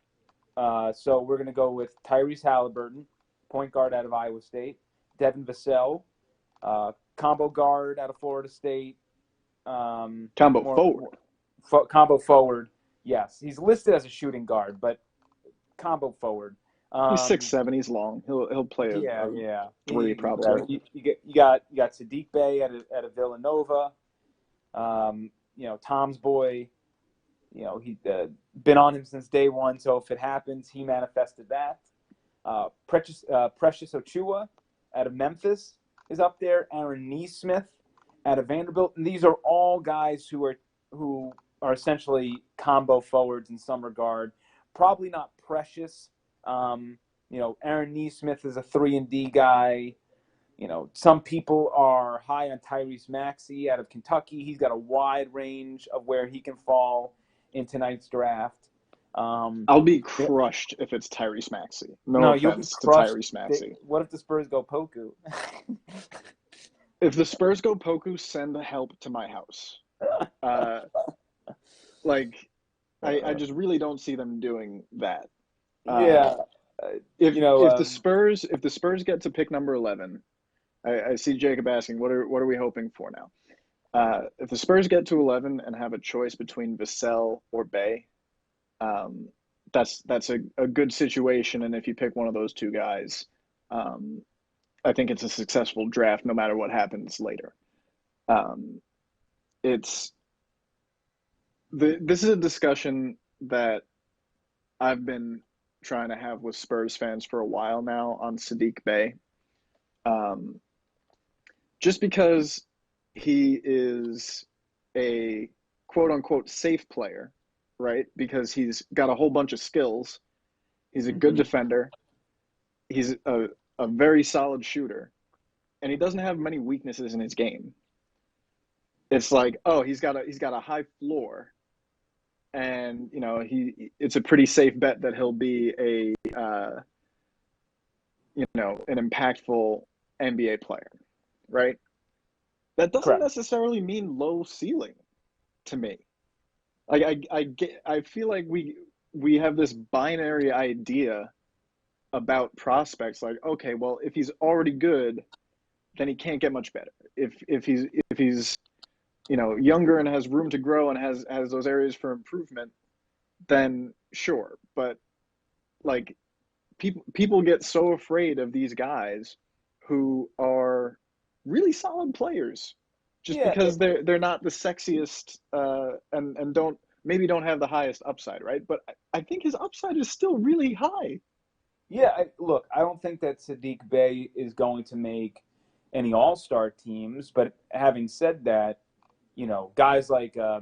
So we're going to go with Tyrese Halliburton, point guard out of Iowa State. Devin Vassell, combo guard out of Florida State. Combo forward. Combo forward. Yes, he's listed as a shooting guard, but combo forward. He's six Um, seven. He's long. He'll play yeah, a yeah. three probably. You got Sadiq Bey at Villanova. Tom's boy. He been on him since day one. So if it happens, he manifested that. Precious Ochua out of Memphis is up there. Aaron Neesmith out of Vanderbilt, and these are all guys who are essentially combo forwards in some regard. Probably not Precious. Aaron Neesmith is a 3-and-D guy. Some people are high on Tyrese Maxey out of Kentucky. He's got a wide range of where he can fall in tonight's draft. I'll be crushed if it's Tyrese Maxey. No No, you'll be offense to crushed. Tyrese Maxey. What if the Spurs go Poku? If the Spurs go Poku, send help to my house. Uh, like, I just really don't see them doing that. Yeah. If the Spurs get to pick number 11, I see Jacob asking, what are we hoping for now? If the Spurs get to 11 and have a choice between Vassell or Bey, that's a good situation. And if you pick one of those two guys, I think it's a successful draft no matter what happens later. It's this is a discussion that I've been trying to have with Spurs fans for a while now on Sadiq Bey. Just because he is a quote unquote safe player, right? Because he's got a whole bunch of skills. He's a good defender. He's a very solid shooter. And he doesn't have many weaknesses in his game. It's like, oh, he's got a high floor. And it's a pretty safe bet that he'll be an impactful NBA player, right? That doesn't Correct. necessarily mean low ceiling to me. Like I feel like we have this binary idea about prospects. Like, okay, well, if he's already good, then he can't get much better. If he's younger and has room to grow and has those areas for improvement, then sure. But like people get so afraid of these guys who are really solid players just Yeah. because they're not the sexiest and don't have the highest upside, right? But I think his upside is still really high. Yeah. Look, I don't think that Sadiq Bey is going to make any All-Star teams. But having said that, guys like a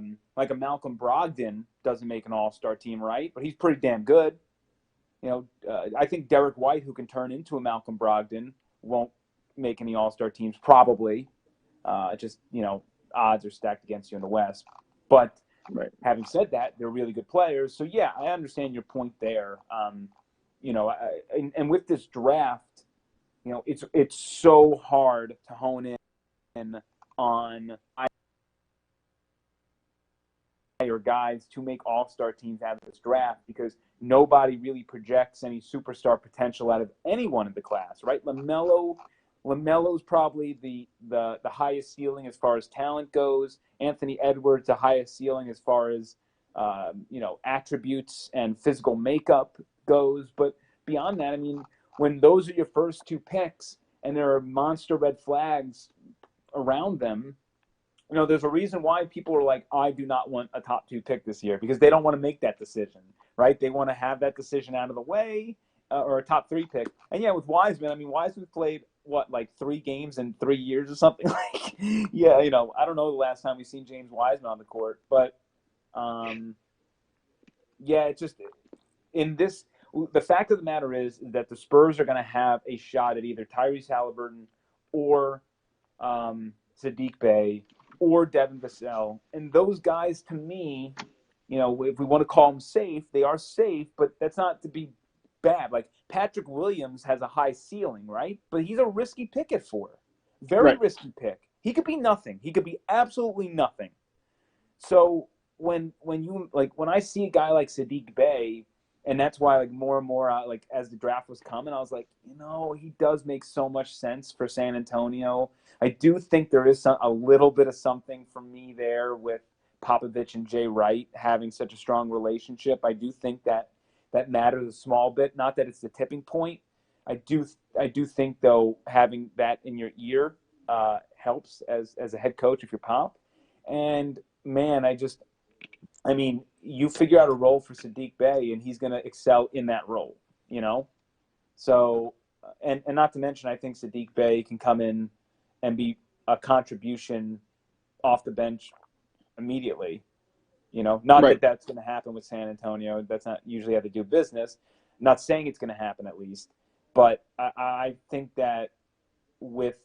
Malcolm Brogdon doesn't make an all-star team, right? But he's pretty damn good. I think Derek White, who can turn into a Malcolm Brogdon, won't make any all-star teams probably. Odds are stacked against you in the West. But Right. having said that, they're really good players. So, yeah, I understand your point there. And with this draft, it's so hard to hone in on or guys to make all-star teams out of this draft because nobody really projects any superstar potential out of anyone in the class, right? LaMelo's probably the highest ceiling as far as talent goes. Anthony Edwards, the highest ceiling as far as attributes and physical makeup goes. But beyond that, I mean, when those are your first two picks and there are monster red flags around them, there's a reason why people are like, I do not want a top 2 pick this year because they don't want to make that decision, right? They want to have that decision out of the way or a top 3 pick. And yeah, with Wiseman, I mean, Wiseman played like 3 games in 3 years or something. Like, yeah, I don't know the last time we've seen James Wiseman on the court, but it's just in this. The fact of the matter is that the Spurs are going to have a shot at either Tyrese Halliburton or Sadiq Bey or Devin Vassell. And those guys, to me, if we want to call them safe, they are safe, but that's not to be bad. Like Patrick Williams has a high ceiling, right? But he's a risky pick at 4. Very Right. risky pick. He could be nothing. He could be absolutely nothing. So when I see a guy like Sadiq Bey, and that's why more and more as the draft was coming, I was like, he does make so much sense for San Antonio. I do think there is a little bit of something for me there with Popovich and Jay Wright having such a strong relationship. I do think that matters a small bit. Not that it's the tipping point. I do think though having that in your ear helps as a head coach if you're Pop. And man, you figure out a role for Sadiq Bey, and he's going to excel in that role, So, and not to mention, I think Sadiq Bey can come in and be a contribution off the bench immediately. Not Right. that that's going to happen with San Antonio. That's not usually how they do business. I'm not saying it's going to happen at least, but I think that with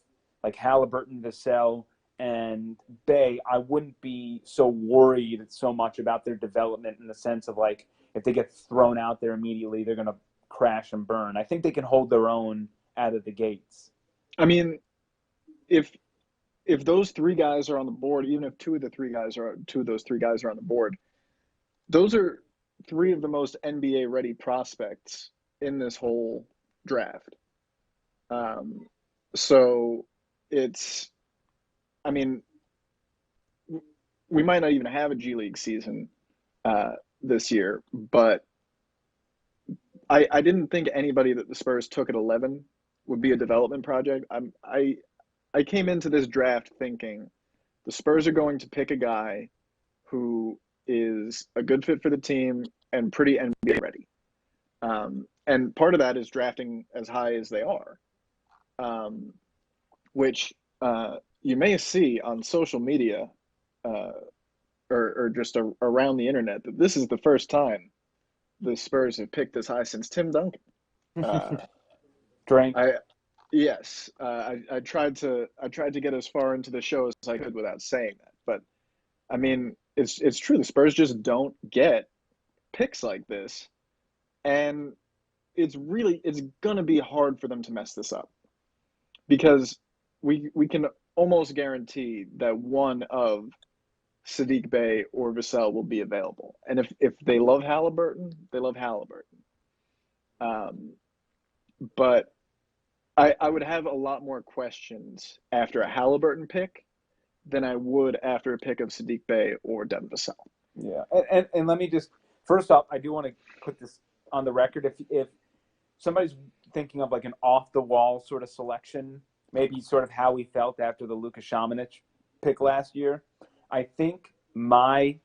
like Halliburton, Vassell, and Bey, I wouldn't be so worried so much about their development in the sense of like if they get thrown out there immediately, they're going to crash and burn. I think they can hold their own out of the gates. I mean, if those 3 guys are on the board, even if 2 of those 3 guys are on the board, those are 3 of the most NBA ready prospects in this whole draft. So it's, I mean, we might not even have a G League season this year, but I didn't think anybody that the Spurs took at 11 would be a development project. I came into this draft thinking the Spurs are going to pick a guy who is a good fit for the team and pretty NBA ready. And part of that is drafting as high as they are, which you may see on social media or just around the internet that this is the first time the Spurs have picked this high since Tim Duncan. Drink. Yes, I tried to get as far into the show as I could without saying that, but I mean it's true. The Spurs just don't get picks like this, and it's gonna be hard for them to mess this up because we can almost guarantee that one of Sadiq Bey or Vassell will be available, and if they love Halliburton, they love Halliburton. But I would have a lot more questions after a Halliburton pick than I would after a pick of Sadiq Bey or Devin Vassell. Yeah, and let me just first off, I do want to put this on the record. If somebody's thinking of like an off the wall sort of selection, maybe sort of how we felt after the Luka Šamanić pick last year, I think my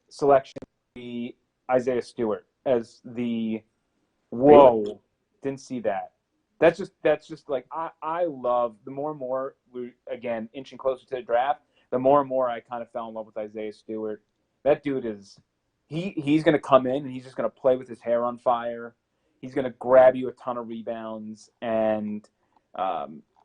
selection would be Isaiah Stewart as the whoa, didn't see that. That's just like I love the more and more we're again inching closer to the draft. the more and more I kind of fell in love with Isaiah Stewart. That dude is he's going to come in and he's just going to play with his hair on fire. He's going to grab you a ton of rebounds and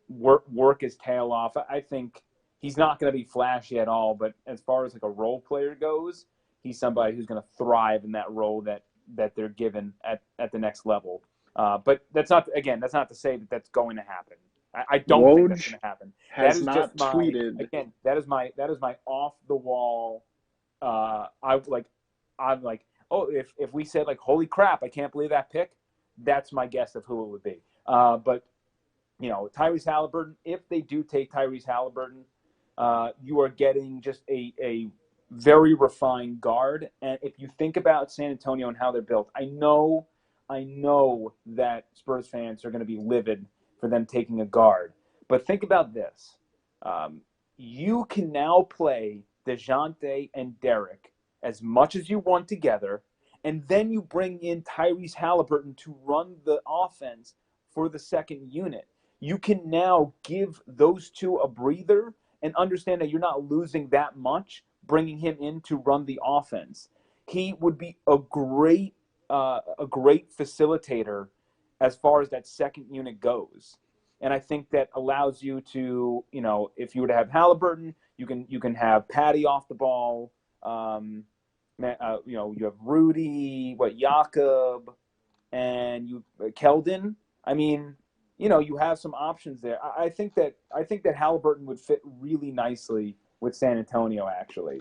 work his tail off. I think he's not going to be flashy at all, but as far as like a role player goes, he's somebody who's going to thrive in that role that they're given at the next level. But that's not to say that that's going to happen. I don't think that's going to happen. Has that is not just my tweeted. Again, that is my off the wall. I'm like, oh, if we said like, holy crap, I can't believe that pick. That's my guess of who it would be. But Tyrese Halliburton. If they do take Tyrese Halliburton, you are getting just a very refined guard. And if you think about San Antonio and how they're built, I know that Spurs fans are going to be livid for them taking a guard. But think about this. You can now play DeJounte and Derek as much as you want together, and then you bring in Tyrese Halliburton to run the offense for the second unit. You can now give those two a breather and understand that you're not losing that much bringing him in to run the offense. He would be a great facilitator as far as that second unit goes. And I think that allows you to, if you were to have Halliburton, you can have Patty off the ball. You have Rudy, Jakob, and Keldon. I mean, you have some options there. I think that Halliburton would fit really nicely with San Antonio, actually.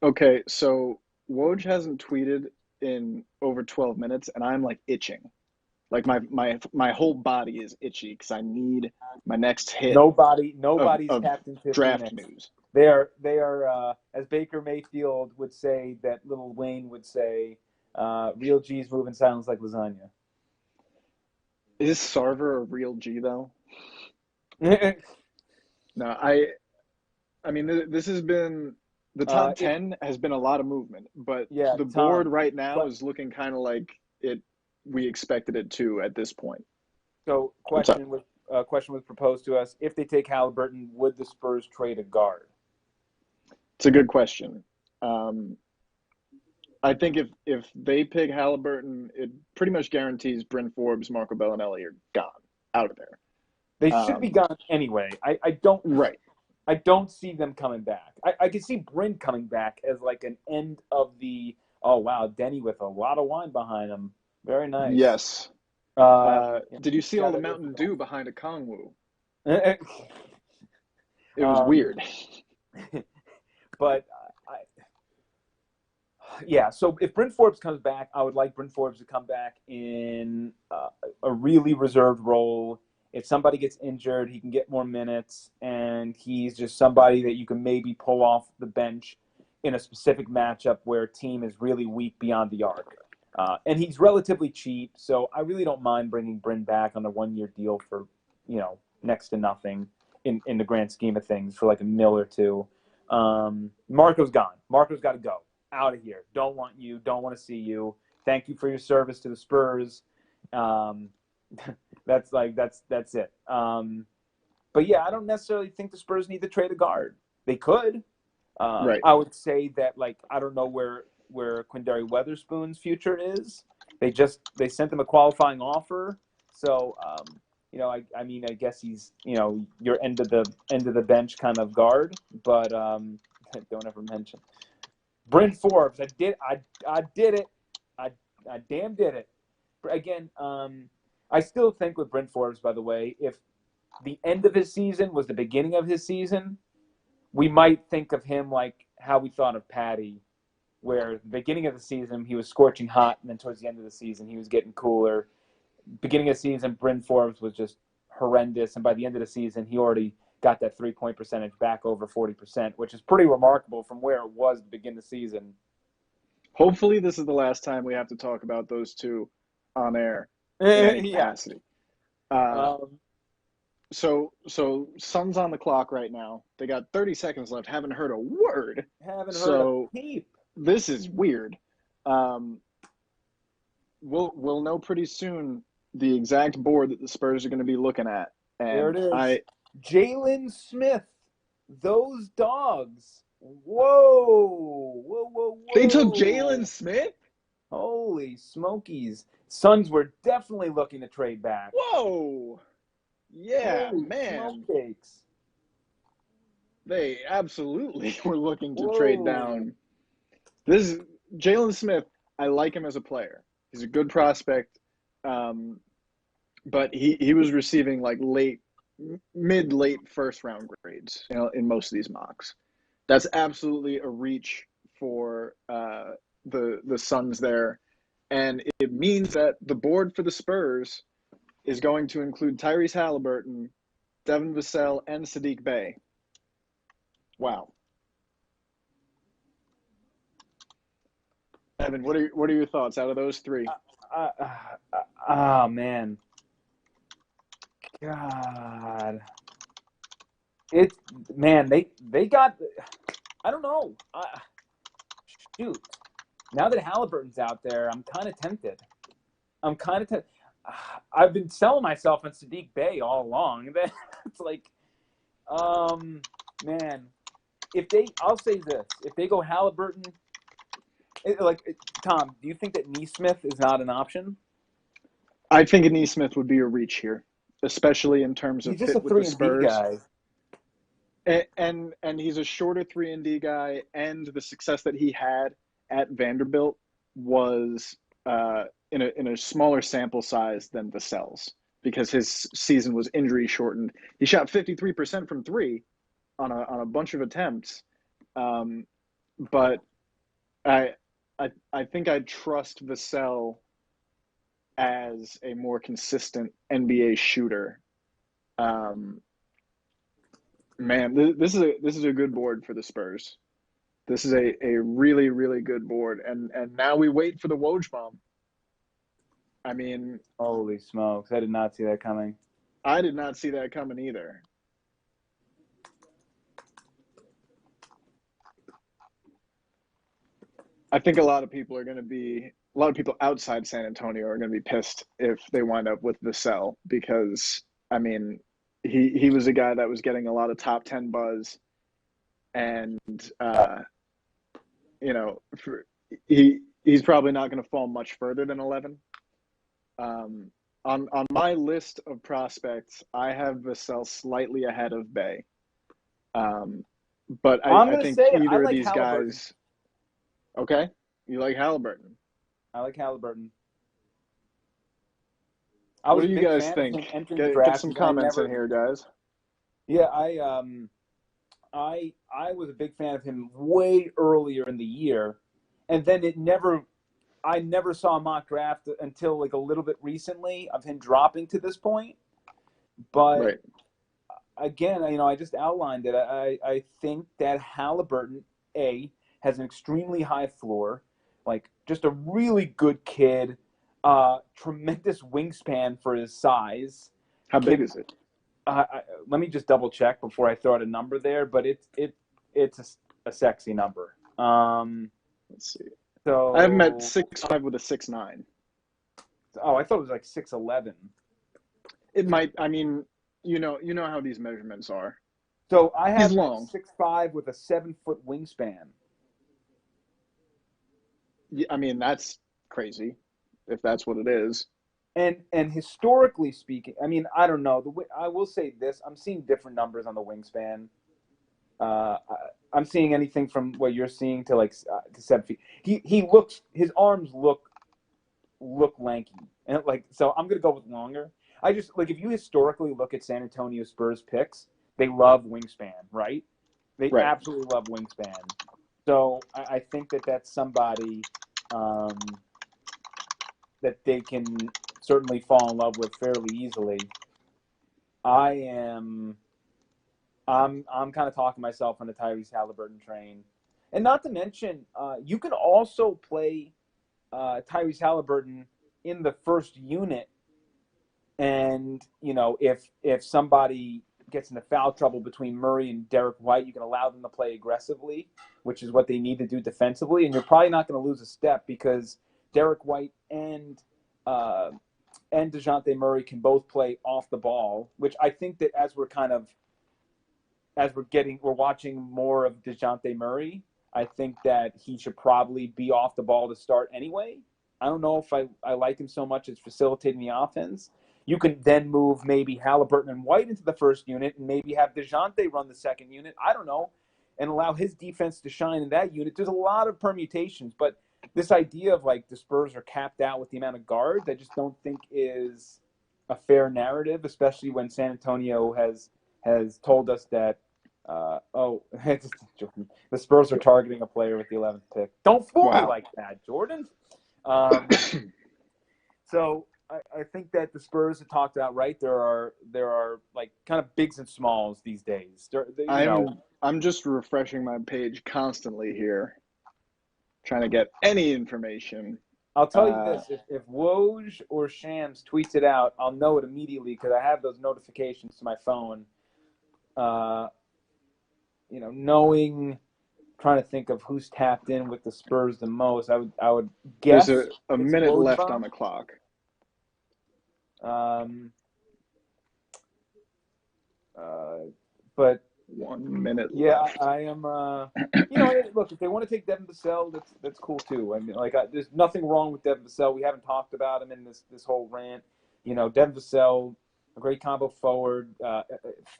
Okay, so Woj hasn't tweeted in over 12 minutes, and I'm like itching. Like my whole body is itchy because I need my next hit. Nobody's of tapped into draft Phoenix. news. They are as Baker Mayfield would say, that Lil Wayne would say, real G's move in silence like lasagna. Is Sarver a real G though? No, I mean this has been the top 10 has been a lot of movement, but yeah, the board right now is looking kind of like we expected it to at this point. So question was proposed to us: if they take Halliburton, would the Spurs trade a guard? It's a good question. I think if they pick Halliburton, it pretty much guarantees Bryn Forbes, Marco Bellinelli are gone, out of there. They should be gone anyway. I don't right. I don't see them coming back. I can see Bryn coming back as like an end of the, oh wow, Denny with a lot of wine behind him. Very nice. Yes. Did you see all the Mountain Dew behind a Kongwu? It was weird. But yeah, so if Bryn Forbes comes back, I would like Bryn Forbes to come back in a really reserved role. If somebody gets injured, he can get more minutes, and he's just somebody that you can maybe pull off the bench in a specific matchup where a team is really weak beyond the arc. And he's relatively cheap, so I really don't mind bringing Bryn back on a one-year deal for, next to nothing in the grand scheme of things, for like $1 or $2 million. Marco's gone. Marco's got to go. Out of here. Don't want you. Don't want to see you. Thank you for your service to the Spurs. That's it. But yeah, I don't necessarily think the Spurs need to trade a guard. They could. Right. I would say that, I don't know where Quindary Weatherspoon's future is. They sent him a qualifying offer. So, I guess he's, your end of the bench kind of guard, but don't ever mention Bryn Forbes. I did it. I damn did it. Again, I still think with Bryn Forbes, by the way, if the end of his season was the beginning of his season, we might think of him like how we thought of Patty, where the beginning of the season he was scorching hot, and then towards the end of the season he was getting cooler. Beginning of the season, Bryn Forbes was just horrendous, and by the end of the season he already got that 3-point percentage back over 40%, which is pretty remarkable from where it was to begin the season. Hopefully this is the last time we have to talk about those two on air in any capacity. So Sun's on the clock right now. They got 30 seconds left. Haven't heard a word. Haven't heard a peep. This is weird. We'll know pretty soon the exact board that the Spurs are going to be looking at. And there it is. Jalen Smith those dogs. Whoa, whoa, whoa, They took whoa. Jalen Smith? Holy smokies. Suns were definitely looking to trade back. Whoa. Yeah, Holy smoke man. cakes. They absolutely were looking to trade Whoa. down. This is Jalen Smith. I like him as a player. He's a good prospect. But he was receiving like late first round grades, in most of these mocks. That's absolutely a reach for the Suns there, and it means that the board for the Spurs is going to include Tyrese Halliburton, Devin Vassell, and Sadiq Bey. Wow. Evan, what are your thoughts out of those three? Oh, man. God. It's, man, they got, I don't know. Shoot. Now that Halliburton's out there, I'm kind of tempted. I've been selling myself on Sadiq Bey all along. It's like, man, I'll say this: if they go Halliburton, Tom, do you think that Neesmith is not an option? I think Anise Smith would be a reach here, especially in terms of He's just a fit with the 3-and-D Spurs. guy. And he's a shorter 3-and-D guy, and the success that he had at Vanderbilt was in a smaller sample size than Vassell's, because his season was injury shortened. He shot 53% from three on a bunch of attempts, but I think I'd trust Vassell as a more consistent NBA shooter. Man, this is a good board for the Spurs. This is a really, really good board, and now we wait for the Woj bomb. I mean, Holy smokes! I did not see that coming. I did not see that coming either. I think a lot of people outside San Antonio are going to be pissed if they wind up with Vassell, because I mean, he was a guy that was getting a lot of top 10 buzz, and you know, he's probably not going to fall much further than 11. On my list of prospects, I have Vassell slightly ahead of Bey. But I'm I gonna think say I either of like these Halliburton. guys. Okay, you like Halliburton. I like Halliburton. I What was do a you big guys fan of think? him entering the Get draft some because I comments in never. here, guys. Yeah, I was a big fan of him way earlier in the year, and then I never saw a mock draft until like a little bit recently of him dropping to this point. But Right. again, I just outlined it. I think that Halliburton has an extremely high floor, like just a really good kid, tremendous wingspan for his size. How big Kid, is it? let me just double check before I throw out a number there, but it's a sexy number. Let's see. I have him at So 6'5" with a 6'9". I thought it was like 6'11". It might. I mean, you know how these measurements are. So I He's have him at long. 6'5" with a 7-foot wingspan. I mean, that's crazy, if that's what it is. And historically speaking, I mean, I don't know. I will say this: I'm seeing different numbers on the wingspan. Uh, I'm seeing anything from what you're seeing to like to 7 feet. His arms look lanky, and like so. I'm gonna go with longer. I just like if you historically look at San Antonio Spurs picks, they love wingspan, right? They Right. absolutely love wingspan. So I think that that's somebody that they can certainly fall in love with fairly easily. I'm kind of talking myself on the Tyrese Halliburton train, and not to mention, you can also play Tyrese Halliburton in the first unit, and if somebody gets into foul trouble between Murray and Derek White, you can allow them to play aggressively, which is what they need to do defensively, and you're probably not going to lose a step because Derek White and DeJounte Murray can both play off the ball, which I think that as we're kind of as we're watching more of DeJounte Murray, I think that he should probably be off the ball to start anyway. I don't know if I like him so much as facilitating the offense. You can then move maybe Halliburton and White into the first unit and maybe have DeJounte run the second unit. I don't know. And allow his defense to shine in that unit. There's a lot of permutations, but this idea of like the Spurs are capped out with the amount of guards, I just don't think is a fair narrative, especially when San Antonio has told us that the Spurs are targeting a player with the 11th pick. Don't fool me like that, Jordan. So I think that the Spurs have talked about, right? There are like kind of bigs and smalls these days. I'm just refreshing my page constantly here, trying to get any information. I'll tell you this: if Woj or Shams tweets it out, I'll know it immediately because I have those notifications to my phone. Trying to think of who's tapped in with the Spurs the most. I would guess there's a minute left on the clock. But 1 minute left. Yeah, I am. Look, if they want to take Devin Vassell, that's cool too. I mean, there's nothing wrong with Devin Vassell. We haven't talked about him in this whole rant. Devin Vassell, a great combo forward,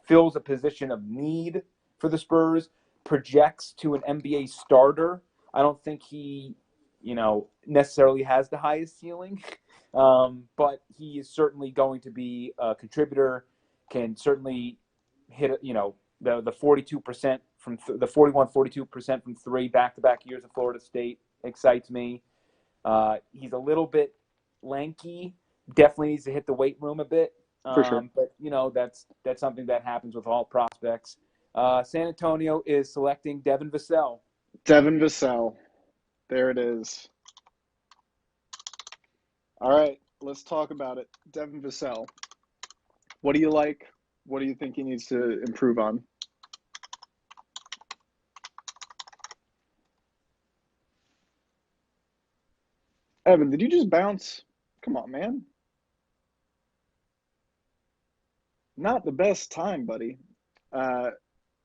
fills a position of need for the Spurs, projects to an NBA starter. I don't think he, necessarily has the highest ceiling, but he is certainly going to be a contributor. Can certainly hit, the 42% from the 42% from three back-to-back years at Florida State excites me. He's a little bit lanky. Definitely needs to hit the weight room a bit. For sure. But that's something that happens with all prospects. San Antonio is selecting Devin Vassell. Devin Vassell. There it is. All right, let's talk about it. Devin Vassell. What do you like? What do you think he needs to improve on? Evan, did you just bounce? Come on, man. Not the best time, buddy.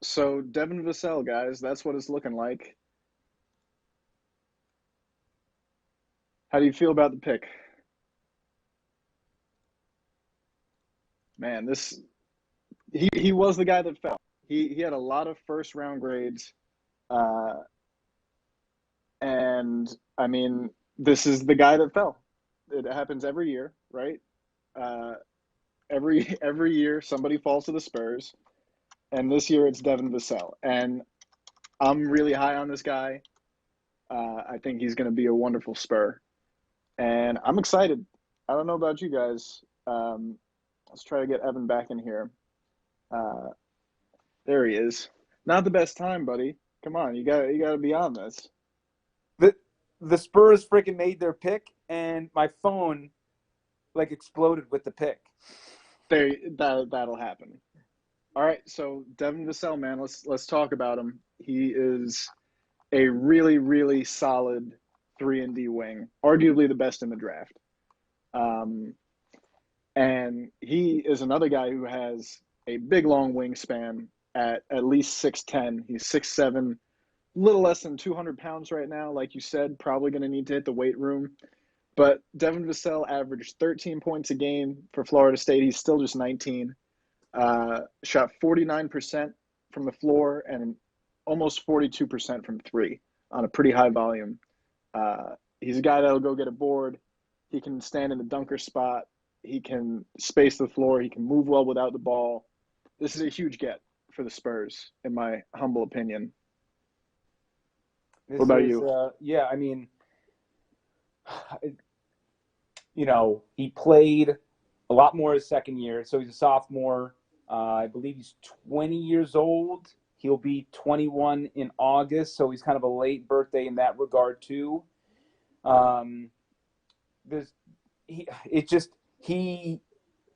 So Devin Vassell, guys, that's what it's looking like. How do you feel about the pick? Man, he was the guy that fell. He had a lot of first round grades. And I mean, this is the guy that fell. It happens every year, right? Every year somebody falls to the Spurs, and this year it's Devin Vassell. And I'm really high on this guy. I think he's going to be a wonderful Spur, and I'm excited. I don't know about you guys. Let's try to get Evan back in here. There he is. Not the best time, buddy. Come on, you got to be on this. The Spurs freaking made their pick, and my phone exploded with the pick. That'll happen. All right, so Devin Vassell, man, let's talk about him. He is a really, really solid 3-and-D wing, arguably the best in the draft. And he is another guy who has a big, long wingspan at least 6'10". He's 6'7", a little less than 200 pounds right now. Like you said, probably going to need to hit the weight room. But Devin Vassell averaged 13 points a game for Florida State. He's still just 19. Shot 49% from the floor and almost 42% from three on a pretty high volume. He's a guy that'll go get a board. He can stand in the dunker spot. He can space the floor. He can move well without the ball. This is a huge get for the Spurs, in my humble opinion. What about you? Yeah, I mean, he played a lot more his second year. So he's a sophomore. I believe he's 20 years old. He'll be 21 in August. So he's kind of a late birthday in that regard too.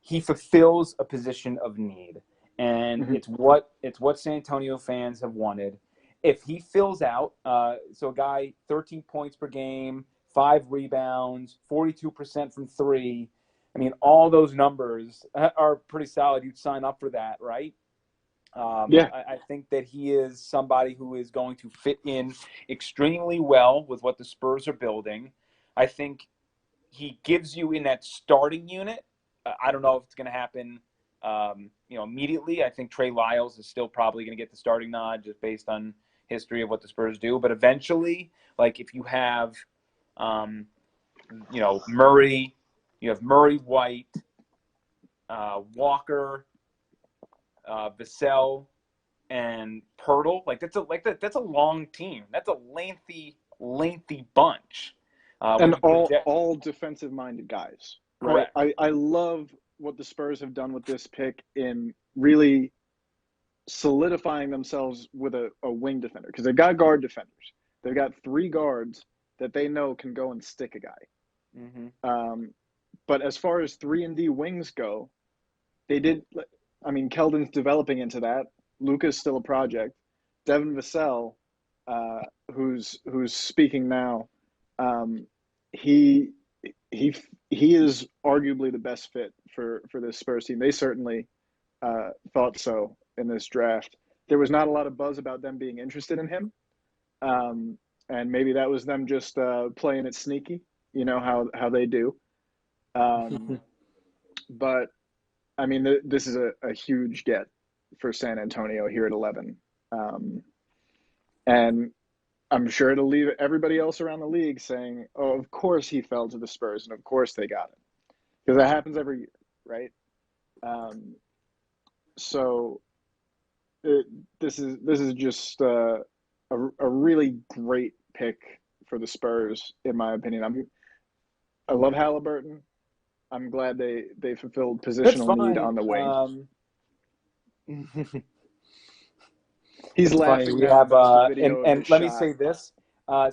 He fulfills a position of need, and it's what San Antonio fans have wanted. If he fills out, so a guy 13 points per game, 5 rebounds, 42% from three. I mean, all those numbers are pretty solid. You'd sign up for that, right? Yeah. I think that he is somebody who is going to fit in extremely well with what the Spurs are building. I think he gives you in that starting unit. I don't know if it's going to happen, immediately. I think Trey Lyles is still probably going to get the starting nod just based on history of what the Spurs do. But eventually, like if you have, Murray, you have Murray, White, Walker, Vassell, and Pirtle. Like that's a long team. That's a lengthy bunch. When And you project, all defensive minded guys, right? correct. I love what the Spurs have done with this pick in really solidifying themselves with a wing defender, because they've got guard defenders. They've got three guards that they know can go and stick a guy. Mm-hmm. But as far as 3-and-D wings go, they did. I mean, Keldon's developing into that. Luka's still a project. Devin Vassell, uh, who's speaking now, um, he he is arguably the best fit for this Spurs team. They certainly thought so in this draft. There was not a lot of buzz about them being interested in him, and maybe that was them just playing it sneaky. You know how they do. Um, but I mean, this is a huge get for San Antonio here at 11. And I'm sure it'll leave everybody else around the league saying, oh, of course he fell to the Spurs, and of course they got him. Because that happens every year, right? So this is just a really great pick for the Spurs, in my opinion. I love Halliburton. I'm glad they fulfilled That's positional need fine. on the wing. He's It's funny. laughing We now have about the video of and his let me shot. say this.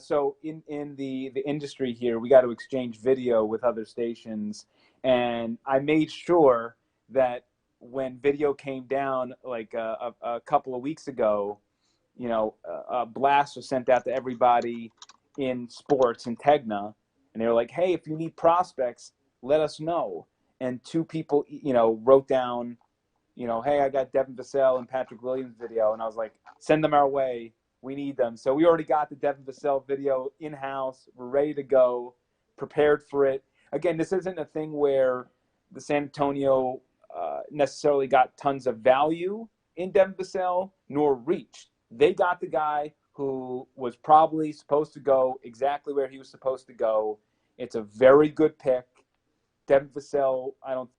So in the industry here, we got to exchange video with other stations, and I made sure that when video came down like a couple of weeks ago, a blast was sent out to everybody in sports in Tegna, and they were like, "Hey, if you need prospects, let us know." And two people, wrote down, hey, I got Devin Vassell and Patrick Williams video, and I was like, send them our way. We need them. So we already got the Devin Vassell video in-house. We're ready to go, prepared for it. Again, this isn't a thing where the San Antonio necessarily got tons of value in Devin Vassell, nor reached. They got the guy who was probably supposed to go exactly where he was supposed to go. It's a very good pick. Devin Vassell, I don't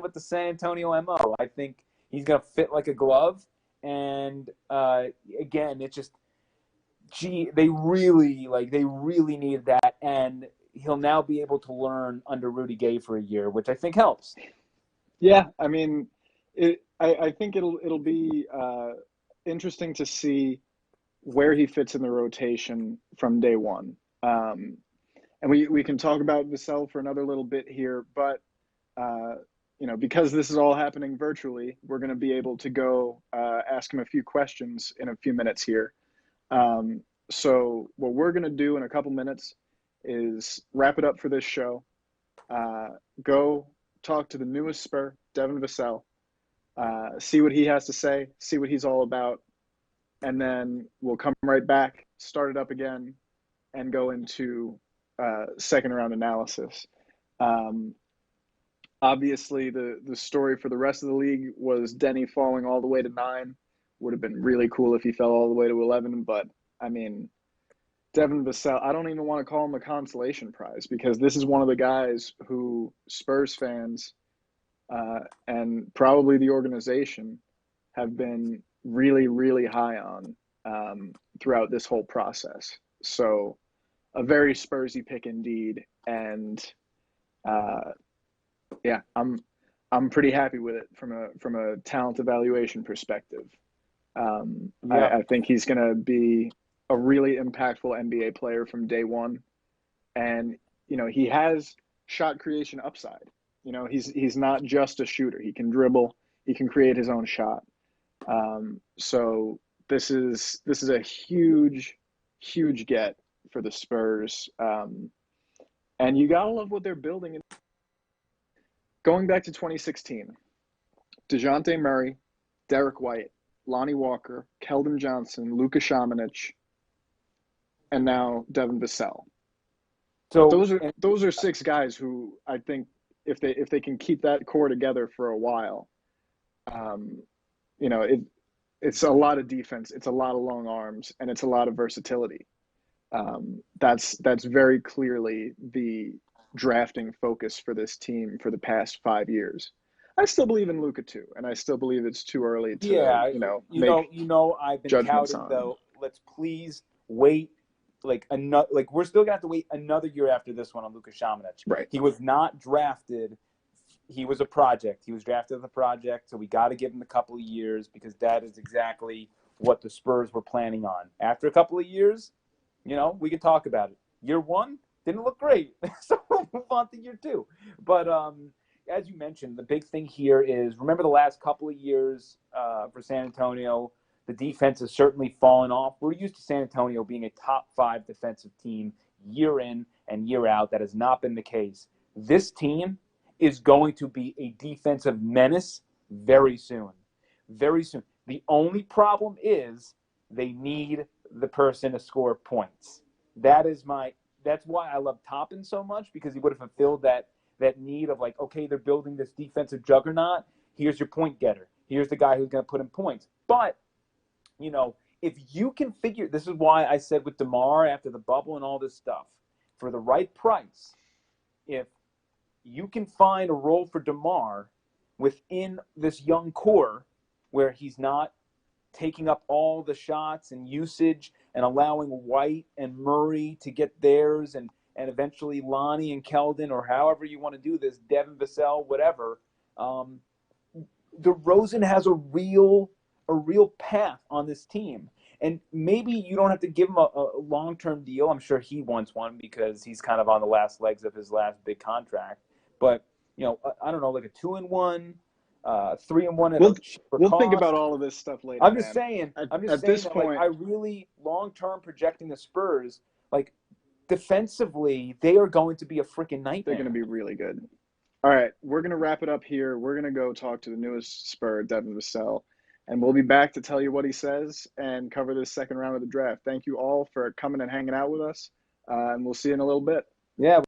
with the San Antonio MO. I think he's going to fit like a glove. And again, it's just, they really needed that. And he'll now be able to learn under Rudy Gay for a year, which I think helps. Yeah, I mean, I think it'll be interesting to see where he fits in the rotation from day one. And we can talk about Vassell for another little bit here, but because this is all happening virtually, we're going to be able to go ask him a few questions in a few minutes here. So what we're going to do in a couple minutes is wrap it up for this show. Go talk to the newest Spur, Devin Vassell, see what he has to say, see what he's all about, and then we'll come right back, start it up again, and go into second round analysis. Obviously, the story for the rest of the league was Denny falling all the way to 9. Would have been really cool if he fell all the way to 11. But, I mean, Devin Vassell, I don't even want to call him a consolation prize, because this is one of the guys who Spurs fans and probably the organization have been really, really high on throughout this whole process. So a very Spursy pick indeed. And yeah, I'm pretty happy with it from a talent evaluation perspective. I think he's going to be a really impactful NBA player from day one, and he has shot creation upside. He's not just a shooter. He can dribble. He can create his own shot. So this is a huge get for the Spurs, and you gotta love what they're building. Going back to 2016, DeJounte Murray, Derek White, Lonnie Walker, Keldon Johnson, Luka Šamanić, and now Devin Vassell. So Those are six guys who I think if they can keep that core together for a while, you know, it's a lot of defense, it's a lot of long arms, and it's a lot of versatility. That's very clearly the drafting focus for this team for the past 5 years. I still believe in Luka too, and I still believe it's too early to, yeah, make I've been judgments touting on him. though. Let's please wait. Like we're still gonna have to wait another year after this one on Luka Šamanić. Right. He was not drafted. He was a project. He was drafted as a project, so we got to give him a couple of years because that is exactly what the Spurs were planning on. After a couple of years, we could talk about it. Year one didn't look great, so we'll move on to year two. But as you mentioned, the big thing here is remember the last couple of years for San Antonio, the defense has certainly fallen off. We're used to San Antonio being a top 5 defensive team year in and year out. That has not been the case. This team is going to be a defensive menace very soon. Very soon. The only problem is they need the person to score points. That's why I love Toppin so much, because he would have fulfilled that need of like, okay, they're building this defensive juggernaut. Here's your point getter. Here's the guy who's going to put in points. But, if you can figure, this is why I said with DeMar after the bubble and all this stuff, for the right price, if you can find a role for DeMar within this young core where he's not taking up all the shots and usage and allowing White and Murray to get theirs and eventually Lonnie and Keldon, or however you want to do this, Devin Vassell, whatever. DeRozan has a real path on this team. And maybe you don't have to give him a long-term deal. I'm sure he wants one because he's kind of on the last legs of his last big contract. But, I don't know, like a 2-1, 3-1 at a cheaper We'll cost. think about all of this stuff later. I'm just saying At this that, point, like, I really long-term projecting the Spurs, like, defensively, they are going to be a freaking nightmare. they're going to be really good. All right, we're going to wrap it up here. We're going to go talk to the newest Spur, Devin Vassell, and we'll be back to tell you what he says and cover this second round of the draft. Thank you all for coming and hanging out with us, and we'll see you in a little bit. Yeah.